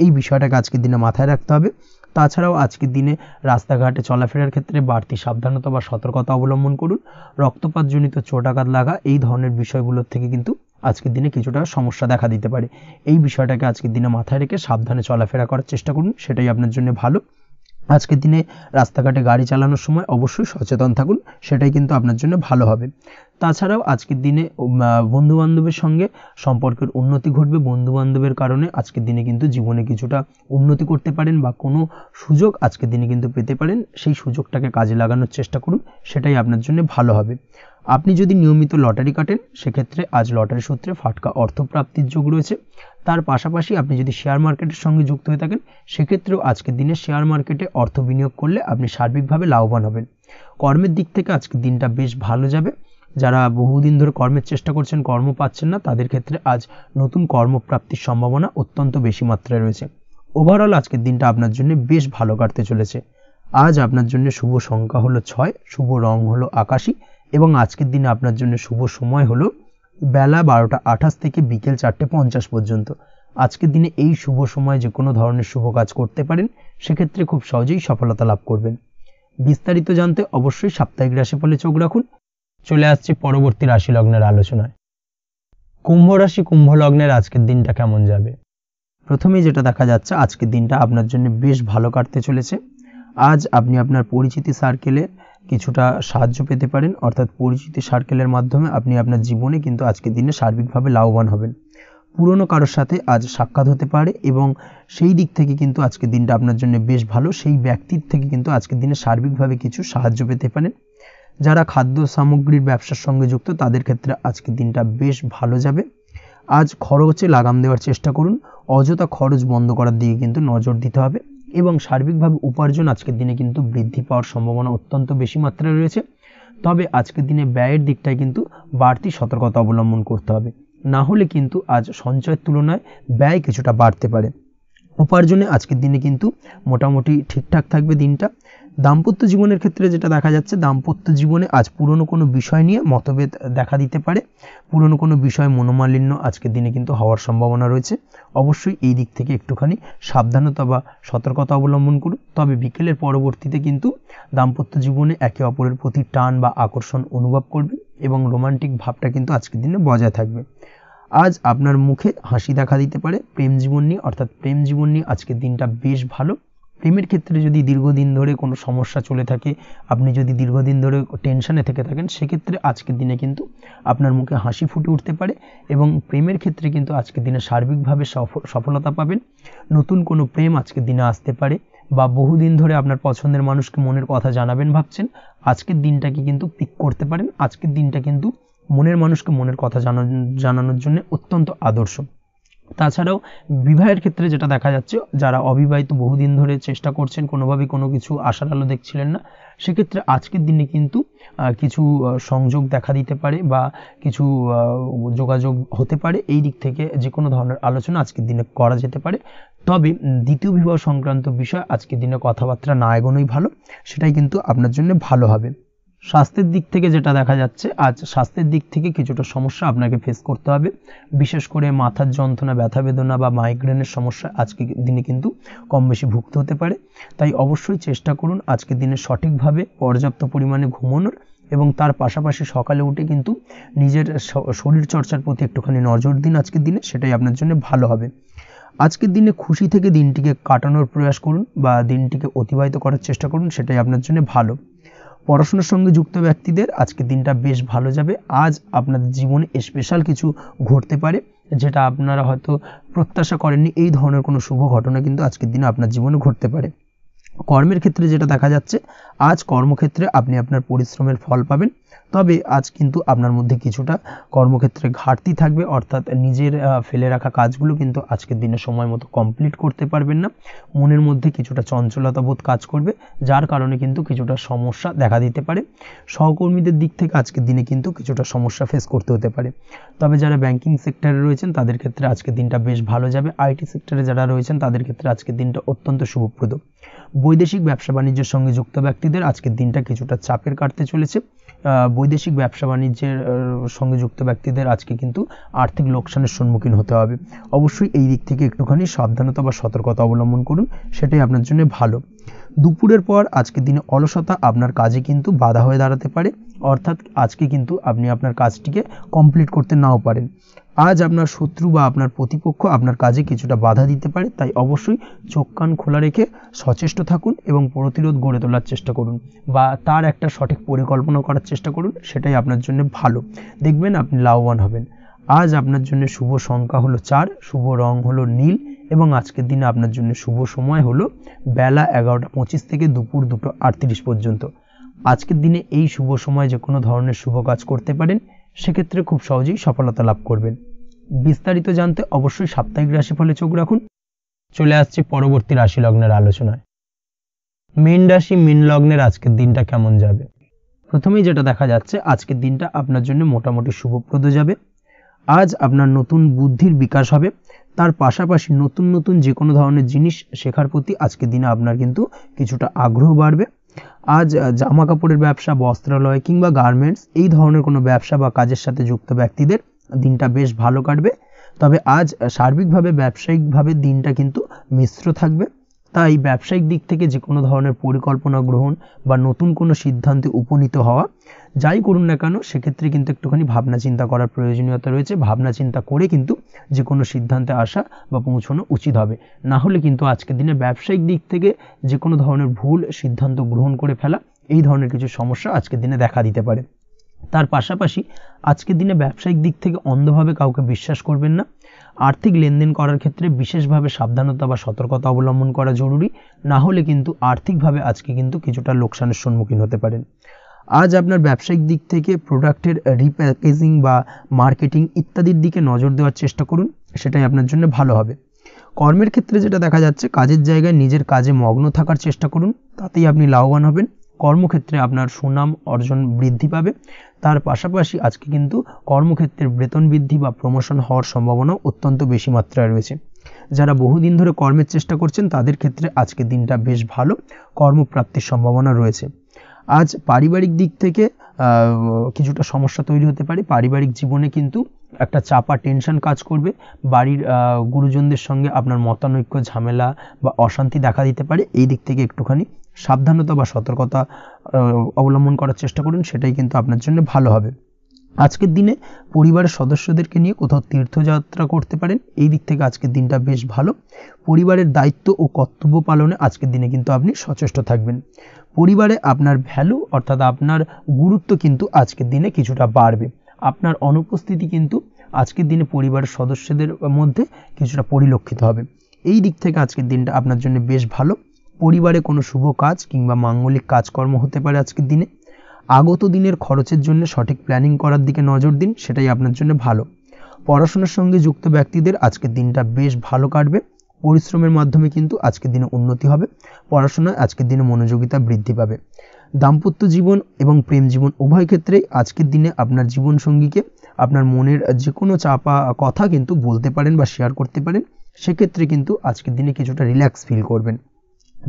এই বিষয়টাকে আজকের দিনে মাথায় রাখতে হবে। তাছাড়াও আজকের দিনে রাস্তাঘাটে চলাফেরার ক্ষেত্রে বাড়তি সাবধানতা বা সতর্কতা অবলম্বন করুন। রক্তপাতজনিত চোটাঘাত লাগা এই ধরনের বিষয়গুলোর থেকে কিন্তু আজকের দিনে কিছুটা সমস্যা দেখা দিতে পারে। এই বিষয়টাকে আজকের দিনে মাথায় রেখে সাবধানে চলাফেরা করার চেষ্টা করুন, সেটাই আপনার জন্য ভালো। আজকের দিনে রাস্তাঘাটে গাড়ি চালানোর সময় অবশ্যই সচেতন থাকুন, সেটাই কিন্তু আপনার জন্য ভালো হবে। তাছাড়াও আজকের দিনে বন্ধুবান্ধবের সঙ্গে সম্পর্কের উন্নতি ঘটবে। বন্ধুবান্ধবের কারণে আজকের দিনে কিন্তু জীবনে কিছুটা উন্নতি করতে পারেন বা কোনো সুযোগ আজকের দিনে কিন্তু পেতে পারেন, সেই সুযোগটাকে কাজে লাগানোর চেষ্টা করুন, সেটাই আপনার জন্য ভালো হবে। আপনি যদি নিয়মিত লটারি কাটেন সেক্ষেত্রে আজ লটারি সূত্রে ফাটকা অর্থপ্রাপ্তির যোগ রয়েছে। তার পাশাপাশি আপনি যদি শেয়ার মার্কেটের সঙ্গে যুক্ত হয়ে থাকেন সেক্ষেত্রেও আজকের দিনে শেয়ার মার্কেটে অর্থ বিনিয়োগ করলে আপনি সার্বিকভাবে লাভবান হবেন। কর্মের দিক থেকে আজকের দিনটা বেশ ভালো যাবে। যারা বহুদিন ধরে কর্মের চেষ্টা করছেন, কর্ম পাচ্ছেন না, তাদের ক্ষেত্রে আজ নতুন কর্মপ্রাপ্তির সম্ভাবনা অত্যন্ত বেশি মাত্রায় রয়েছে। ওভারঅল আজকের দিনটা আপনার জন্য বেশ ভালো কাটতে চলেছে। আজ আপনার জন্য শুভ সংখ্যা হলো 6, শুভ রং হলো আকাশী এবং আজকের দিনে আপনার জন্য শুভ সময় হলো বেলা 12:28 থেকে বিকেল 4:50 পর্যন্ত। আজকের দিনে এই শুভ সময় যে কোনো ধরনের শুভ কাজ করতে পারেন, সেক্ষেত্রে খুব সহজেই সফলতা লাভ করবেন। বিস্তারিত জানতে অবশ্যই সাপ্তাহিক রাশিফলে চোখ রাখুন। চলে আসছে পরবর্তী রাশি লগ্নের আলোচনায়। কুম্ভ রাশি, কুম্ভ লগ্নের আজকের দিনটা কেমন যাবে? প্রথমেই যেটা দেখা যাচ্ছে আজকের দিনটা আপনার জন্য বেশ ভালো কাটতে চলেছে। আজ আপনি আপনার পরিচিতি সার্কেলে কিছুটা সাহায্য পেতে পারেন, অর্থাৎ পরিচিতি সার্কেলের মাধ্যমে আপনি আপনার জীবনে কিন্তু আজকের দিনে সার্বিকভাবে লাভবান হবেন। পুরনো কারোর সাথে আজ সাক্ষাৎ হতে পারে এবং সেই দিক থেকে কিন্তু আজকের দিনটা আপনার জন্য বেশ ভালো। সেই ব্যক্তির থেকে কিন্তু আজকের দিনে সার্বিকভাবে কিছু সাহায্য পেতে পারেন। যারা খাদ্য সামগ্রীর ব্যবসার সঙ্গে যুক্ত তাদের ক্ষেত্রে আজকের দিনটা বেশ ভালো যাবে। আজ খরচে লাগাম দেওয়ার চেষ্টা করুন, অযথা খরচ বন্ধ করার দিকে কিন্তু নজর দিতে হবে এবং সার্বিকভাবে উপার্জন আজকের দিনে কিন্তু বৃদ্ধি পাওয়ার সম্ভাবনা অত্যন্ত বেশি মাত্রায় রয়েছে। তবে আজকের দিনে ব্যয়ের দিকটায় কিন্তু বাড়তি সতর্কতা অবলম্বন করতে হবে, না হলে কিন্তু আজ সঞ্চয়ের তুলনায় ব্যয় কিছুটা বাড়তে পারে। উপার্জনে আজকের দিনে কিন্তু মোটামুটি ঠিকঠাক থাকবে দিনটা। দাম্পত্য জীবনের ক্ষেত্রে যেটা দেখা যাচ্ছে, দাম্পত্য জীবনে আজ পুরনো কোনো বিষয় নিয়ে মতভেদ দেখা দিতে পারে। পুরনো কোনো বিষয় মনোমালিন্য আজকের দিনে কিন্তু হওয়ার সম্ভাবনা রয়েছে। অবশ্যই এই দিক থেকে একটুখানি সাবধানতা বা সতর্কতা অবলম্বন করুন। তবে বিকেলের পরবর্তীতে কিন্তু দাম্পত্য জীবনে একে অপরের প্রতি টান বা আকর্ষণ অনুভব করবে এবং রোমান্টিক ভাবটা কিন্তু আজকের দিনে বজায় থাকবে। আজ আপনার মুখে হাসি দেখা দিতে পারে প্রেম জীবন নিয়ে, অর্থাৎ প্রেম জীবন নিয়ে আজকের দিনটা বেশ ভালো। প্রেমের ক্ষেত্রে যদি দীর্ঘদিন ধরে কোনো সমস্যা চলে থাকে, আপনি যদি দীর্ঘদিন ধরে টেনশনে থেকে থাকেন, সেক্ষেত্রে আজকের দিনে কিন্তু আপনার মুখে হাসি ফুটে উঠতে পারে এবং প্রেমের ক্ষেত্রে কিন্তু আজকের দিনে সার্বিকভাবে সফলতা পাবেন। নতুন কোনো প্রেম আজকের দিনে আসতে পারে বা বহুদিন ধরে আপনার পছন্দের মানুষকে মনের কথা জানাবেন ভাবছেন, আজকের দিনটাকে কিন্তু পিক করতে পারেন। আজকের দিনটা কিন্তু মনের মানুষকে মনের কথা জানানোর জন্য অত্যন্ত আদর্শ। তাছাড়াও বিবাহের ক্ষেত্রে যেটা দেখা যাচ্ছে, যারা অবিবাহিত বহুদিন ধরে চেষ্টা করছেন, কোনোভাবেই কোনো কিছু আশার আলো দেখছিলেন না, সেক্ষেত্রে আজকের দিনে কিন্তু কিছু সংযোগ দেখা দিতে পারে বা কিছু যোগাযোগ হতে পারে। এই দিক থেকে যে কোনো ধরনের আলোচনা আজকের দিনে করা যেতে পারে। তবে দ্বিতীয় বিবাহ সংক্রান্ত বিষয় আজকের দিনে কথাবার্তা না এগোনোই ভালো, সেটাই কিন্তু আপনার জন্য ভালো হবে। স্বাস্থ্যের দিক থেকে যেটা দেখা যাচ্ছে, আজ স্বাস্থ্যের দিক থেকে কিছুটা সমস্যা আপনাকে ফেস করতে হবে। বিশেষ করে মাথার যন্ত্রণা, ব্যথা বেদনা বা মাইগ্রেনের সমস্যা আজকের দিনে কিন্তু কম বেশি ভুগতে হতে পারে। তাই অবশ্যই চেষ্টা করুন আজকের দিনে সঠিকভাবে পর্যাপ্ত পরিমাণে ঘুমানোর এবং তার পাশাপাশি সকালে উঠে কিন্তু নিজের শরীর চর্চার প্রতি একটুখানি নজর দিন আজকের দিনে, সেটাই আপনার জন্য ভালো হবে। আজকের দিনে খুশি থেকে দিনটিকে কাটানোর প্রয়াস করুন বা দিনটিকে অতিবাহিত করার চেষ্টা করুন, সেটাই আপনার জন্য ভালো। পড়াশোনার সঙ্গে যুক্ত ব্যক্তিদের আজকের দিনটা বেশ ভালো যাবে। আজ আপনাদের জীবনে স্পেশাল কিছু ঘটতে পারে যেটা আপনারা হয়তো প্রত্যাশা করেননি, এই ধরনের কোনো শুভ ঘটনা কিন্তু আজকের দিনে আপনার জীবনে ঘটতে পারে। কর্মের ক্ষেত্রে যেটা দেখা যাচ্ছে, আজ কর্মক্ষেত্রে আপনি আপনার পরিশ্রমের ফল পাবেন, তবে আজ কিন্তু আপনার মধ্যে কিছুটা কর্মক্ষেত্রে ঘাটতি থাকবে, অর্থাৎ নিজের ফেলে রাখা কাজগুলো কিন্তু আজকের দিনে সময় মতো কমপ্লিট করতে পারবেন না। মনের মধ্যে কিছুটা চঞ্চলতা বোধ কাজ করবে, যার কারণে কিন্তু কিছুটা সমস্যা দেখা দিতে পারে। সহকর্মীদের দিক থেকে আজকের দিনে কিন্তু কিছুটা সমস্যা ফেস করতে হতে পারে। তবে যারা ব্যাংকিং সেক্টরে রয়েছেন তাদের ক্ষেত্রে আজকের দিনটা বেশ ভালো যাবে। আইটি সেক্টরে যারা রয়েছেন তাদের ক্ষেত্রে আজকের দিনটা অত্যন্ত শুভপ্রদ। বৈদেশিক ব্যবসা বাণিজ্যের সঙ্গে যুক্ত ব্যক্তিদের আজকের দিনটা কিছুটা চাপের কাটতে চলেছে। বৈদেশিক ব্যবসা বাণিজ্যের সঙ্গে যুক্ত ব্যক্তিদের আজকে কিন্তু আর্থিক লোকসানের সম্মুখীন হতে হবে। অবশ্যই এই দিক থেকে একটুখানি সাবধানতা বা সতর্কতা অবলম্বন করুন, সেটাই আপনার জন্য ভালো। দুপুরের পর আজকের দিনে অলসতা আপনার কাজে কিন্তু বাধা হয়ে দাঁড়াতে পারে, অর্থাৎ আজকে কিন্তু আপনি আপনার কাজটিকে কমপ্লিট করতে নাও পারেন। আজ আপনার শত্রু বা আপনার প্রতিপক্ষ আপনার কাজে কিছুটা বাধা দিতে পারে, তাই অবশ্যই চোখ কান খোলা রেখে সচেষ্ট থাকুন এবং প্রতিরোধ গড়ে তোলার চেষ্টা করুন বা তার একটা সঠিক পরিকল্পনা করার চেষ্টা করুন, সেটাই আপনার জন্য ভালো। দেখবেন আপনি লাভবান হবেন। আজ আপনার জন্য শুভ সংখ্যা হলো 4, শুভ রং হলো নীল এবং আজকের দিনে আপনার জন্য শুভ সময় হলো বেলা 11:25 থেকে দুপুর 2:38 পর্যন্ত। আজকের দিনে এই শুভ সময় যে কোনো ধরনের শুভ কাজ করতে পারেন, সেক্ষেত্রে খুব সহজেই সফলতা লাভ করবেন। বিস্তারিত জানতে অবশ্যই সাপ্তাহিক রাশিফলে চোখ রাখুন। চলে আসছে পরবর্তী রাশি লগ্নের আলোচনায়। মীন রাশি মীন লগ্নের আজকের দিনটা কেমন যাবে? প্রথমেই যেটা দেখা যাচ্ছে, আজকের দিনটা আপনার জন্য মোটামুটি শুভপ্রদ যাবে। আজ আপনার নতুন বুদ্ধির বিকাশ হবে, তার পাশাপাশি নতুন নতুন যে কোনো ধরনের জিনিস শেখার প্রতি আজকের দিনে আপনার কিন্তু কিছুটা আগ্রহ বাড়বে। আজ জামা কাপড়ের ব্যবসা, বস্ত্রালয় কিংবা গার্মেন্টস এই ধরনের কোনো ব্যবসা বা কাজের সাথে যুক্ত ব্যক্তিদের দিনটা বেশ ভালো কাটবে। তবে আজ সার্বিকভাবে ব্যবসায়িকভাবে দিনটা কিন্তু মিশ্র থাকবে, তাই ব্যবসায়িক দিক থেকে যে কোনো ধরনের পরিকল্পনা গ্রহণ বা নতুন কোনো সিদ্ধান্তে উপনীত হওয়া, যাই করুন না কেন সেক্ষেত্রে কিন্তু একটুখানি ভাবনা চিন্তা করার প্রয়োজনীয়তা রয়েছে। ভাবনা চিন্তা করে কিন্তু যে কোনো সিদ্ধান্তে আসা বা পৌঁছানো উচিত হবে, না হলে কিন্তু আজকের দিনে ব্যবসায়িক দিক থেকে যে কোনো ধরনের ভুল সিদ্ধান্ত গ্রহণ করে ফেলা, এই ধরনের কিছু সমস্যা আজকের দিনে দেখা দিতে পারে। তার পাশাপাশি আজকের দিনে ব্যবসায়িক দিক থেকে অন্ধভাবে কাউকে বিশ্বাস করবেন না। আর্থিক লেনদেন করার ক্ষেত্রে বিশেষভাবে সাবধানতা বা সতর্কতা অবলম্বন করা জরুরি, না হলে কিন্তু আর্থিকভাবে আজকে কিন্তু কিছুটা লোকসানের সম্মুখীন হতে পারেন। আজ আপনার ব্যবসায়িক দিক থেকে প্রোডাক্টের রিপ্যাকেজিং বা মার্কেটিং ইত্যাদির দিকে নজর দেওয়ার চেষ্টা করুন, সেটাই আপনার জন্য ভালো হবে। কর্মের ক্ষেত্রে যেটা দেখা যাচ্ছে, কাজের জায়গায় নিজের কাজে মগ্ন থাকার চেষ্টা করুন, তাতেই আপনি লাভবান হবেন। কর্মক্ষেত্রে আপনার সুনাম অর্জন বৃদ্ধি পাবে, তার পাশাপাশি আজকে কিন্তু কর্মক্ষেত্রের বেতন বৃদ্ধি বা প্রমোশন হওয়ার সম্ভাবনা অত্যন্ত বেশি মাত্রায় রয়েছে। যারা বহুদিন ধরে কর্মের চেষ্টা করছেন তাদের ক্ষেত্রে আজকের দিনটা বেশ ভালো, কর্মপ্রাপ্তির সম্ভাবনা রয়েছে। আজ পারিবারিক দিক থেকে কিছুটা সমস্যা তৈরি হতে পারে। পারিবারিক জীবনে কিন্তু একটা চাপা টেনশন কাজ করবে। বাড়ির গুরুজনদের সঙ্গে আপনার মতানৈক্য, ঝামেলা বা অশান্তি দেখা দিতে পারে। এই দিক থেকে একটুখানি সাবধানতা বা সতর্কতা অবলম্বন করার চেষ্টা করুন, সেটাই কিন্তু আপনার জন্য ভালো হবে। আজকের দিনে পরিবারের সদস্যদেরকে নিয়ে কোথাও তীর্থযাত্রা করতে পারেন, এই দিক থেকে আজকের দিনটা বেশ ভালো। পরিবারের দায়িত্ব ও কর্তব্য পালনে আজকের দিনে কিন্তু আপনি সচেষ্ট থাকবেন। পরিবারে আপনার ভ্যালু অর্থাৎ আপনার গুরুত্ব কিন্তু আজকের দিনে কিছুটা বাড়বে। আপনার অনুপস্থিতি কিন্তু আজকের দিনে পরিবারের সদস্যদের মধ্যে কিছুটা পরিলক্ষিত হবে। এই দিক থেকে আজকের দিনটা আপনার জন্য বেশ ভালো। পরিবারে কোনো শুভ কাজ কিংবা মাঙ্গলিক কাজকর্ম হতে পারে আজকের দিনে। আগত দিনের খরচের জন্য সঠিক প্ল্যানিং করার দিকে নজর দিন, সেটাই আপনার জন্য ভালো। পড়াশোনার সঙ্গে যুক্ত ব্যক্তিদের আজকের দিনটা বেশ ভালো কাটবে। পরিশ্রমের মাধ্যমে কিন্তু আজকের দিনে উন্নতি হবে। পড়াশোনায় আজকের দিনে মনোযোগিতা বৃদ্ধি পাবে। দাম্পত্য জীবন এবং প্রেম জীবন উভয় ক্ষেত্রেই আজকের দিনে আপনার জীবনসঙ্গীকে আপনার মনের যে কোনো চাপা কথা কিন্তু বলতে পারেন বা শেয়ার করতে পারেন, সেক্ষেত্রে কিন্তু আজকের দিনে কিছুটা রিল্যাক্স ফিল করবেন।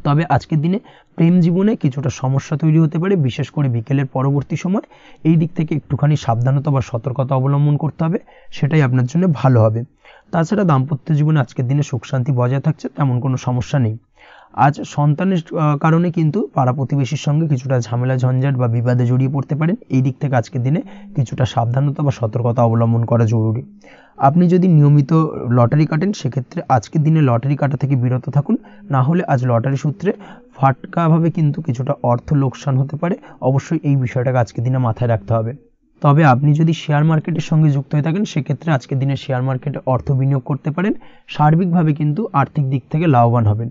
তবে আজকের দিনে প্রেম জীবনে কিছুটা সমস্যা তৈরি হতে পারে, বিশেষ করে বিকেলের পরবর্তী সময়। এই দিক থেকে একটুখানি সাবধানতা বা সতর্কতা অবলম্বন করতে হবে, সেটাই আপনার জন্য ভালো হবে। তাছাড়া দাম্পত্য জীবনে আজকের দিনে সুখ শান্তি বজায় থাকছে, তেমন কোনো সমস্যা নেই। আজ সন্তানের কারণে কিন্তু পাড়া প্রতিবেশীর সঙ্গে কিছুটা ঝামেলা ঝঞ্ঝাট বা বিবাদে জড়িয়ে পড়তে পারেন। এই দিক থেকে আজকের দিনে কিছুটা সাবধানতা বা সতর্কতা অবলম্বন করা জরুরি। আপনি যদি নিয়মিত লটারি কাটেন সেক্ষেত্রে আজকের দিনে লটারি কাটা থেকে বিরত থাকুন, না হলে আজ লটারি সূত্রে ফাটকাভাবে কিন্তু কিছুটা অর্থ লোকসান হতে পারে। অবশ্যই এই বিষয়টাকে আজকের দিনে মাথায় রাখতে হবে। তবে আপনি যদি শেয়ার মার্কেটের সঙ্গে যুক্ত হয়ে থাকেন সেক্ষেত্রে আজকের দিনে শেয়ার মার্কেটে অর্থ বিনিয়োগ করতে পারেন। সার্বিকভাবে কিন্তু আর্থিক দিক থেকে লাভবান হবেন।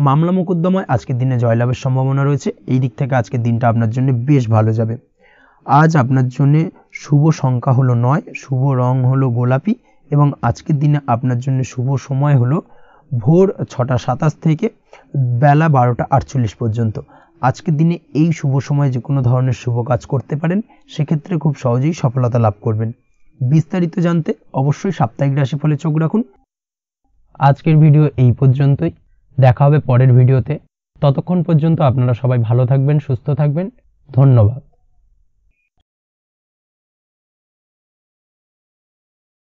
মামলা মোকদ্দমায় আজকের দিনে জয়লাভের সম্ভাবনা রয়েছে। এই দিক থেকে আজকের দিনটা আপনার জন্য বেশ ভালো যাবে। আজ আপনার জন্য শুভ সংখ্যা হলো 9, শুভ রং হলো গোলাপি এবং আজকের দিনে আপনার জন্য শুভ সময় হলো ভোর 6টা 27 থেকে বেলা 12টা 48 পর্যন্ত। আজকের দিনে এই শুভ সময় যে কোনো ধরনের শুভ কাজ করতে পারেন, সেক্ষেত্রে খুব সহজেই সফলতা লাভ করবেন। বিস্তারিত জানতে অবশ্যই সাপ্তাহিক রাশিফলে চোখ রাখুন। আজকের ভিডিও এই পর্যন্তই, দেখা হবে পরের ভিডিওতে। ততক্ষণ পর্যন্ত আপনারা সবাই ভালো থাকবেন, সুস্থ থাকবেন। ধন্যবাদ।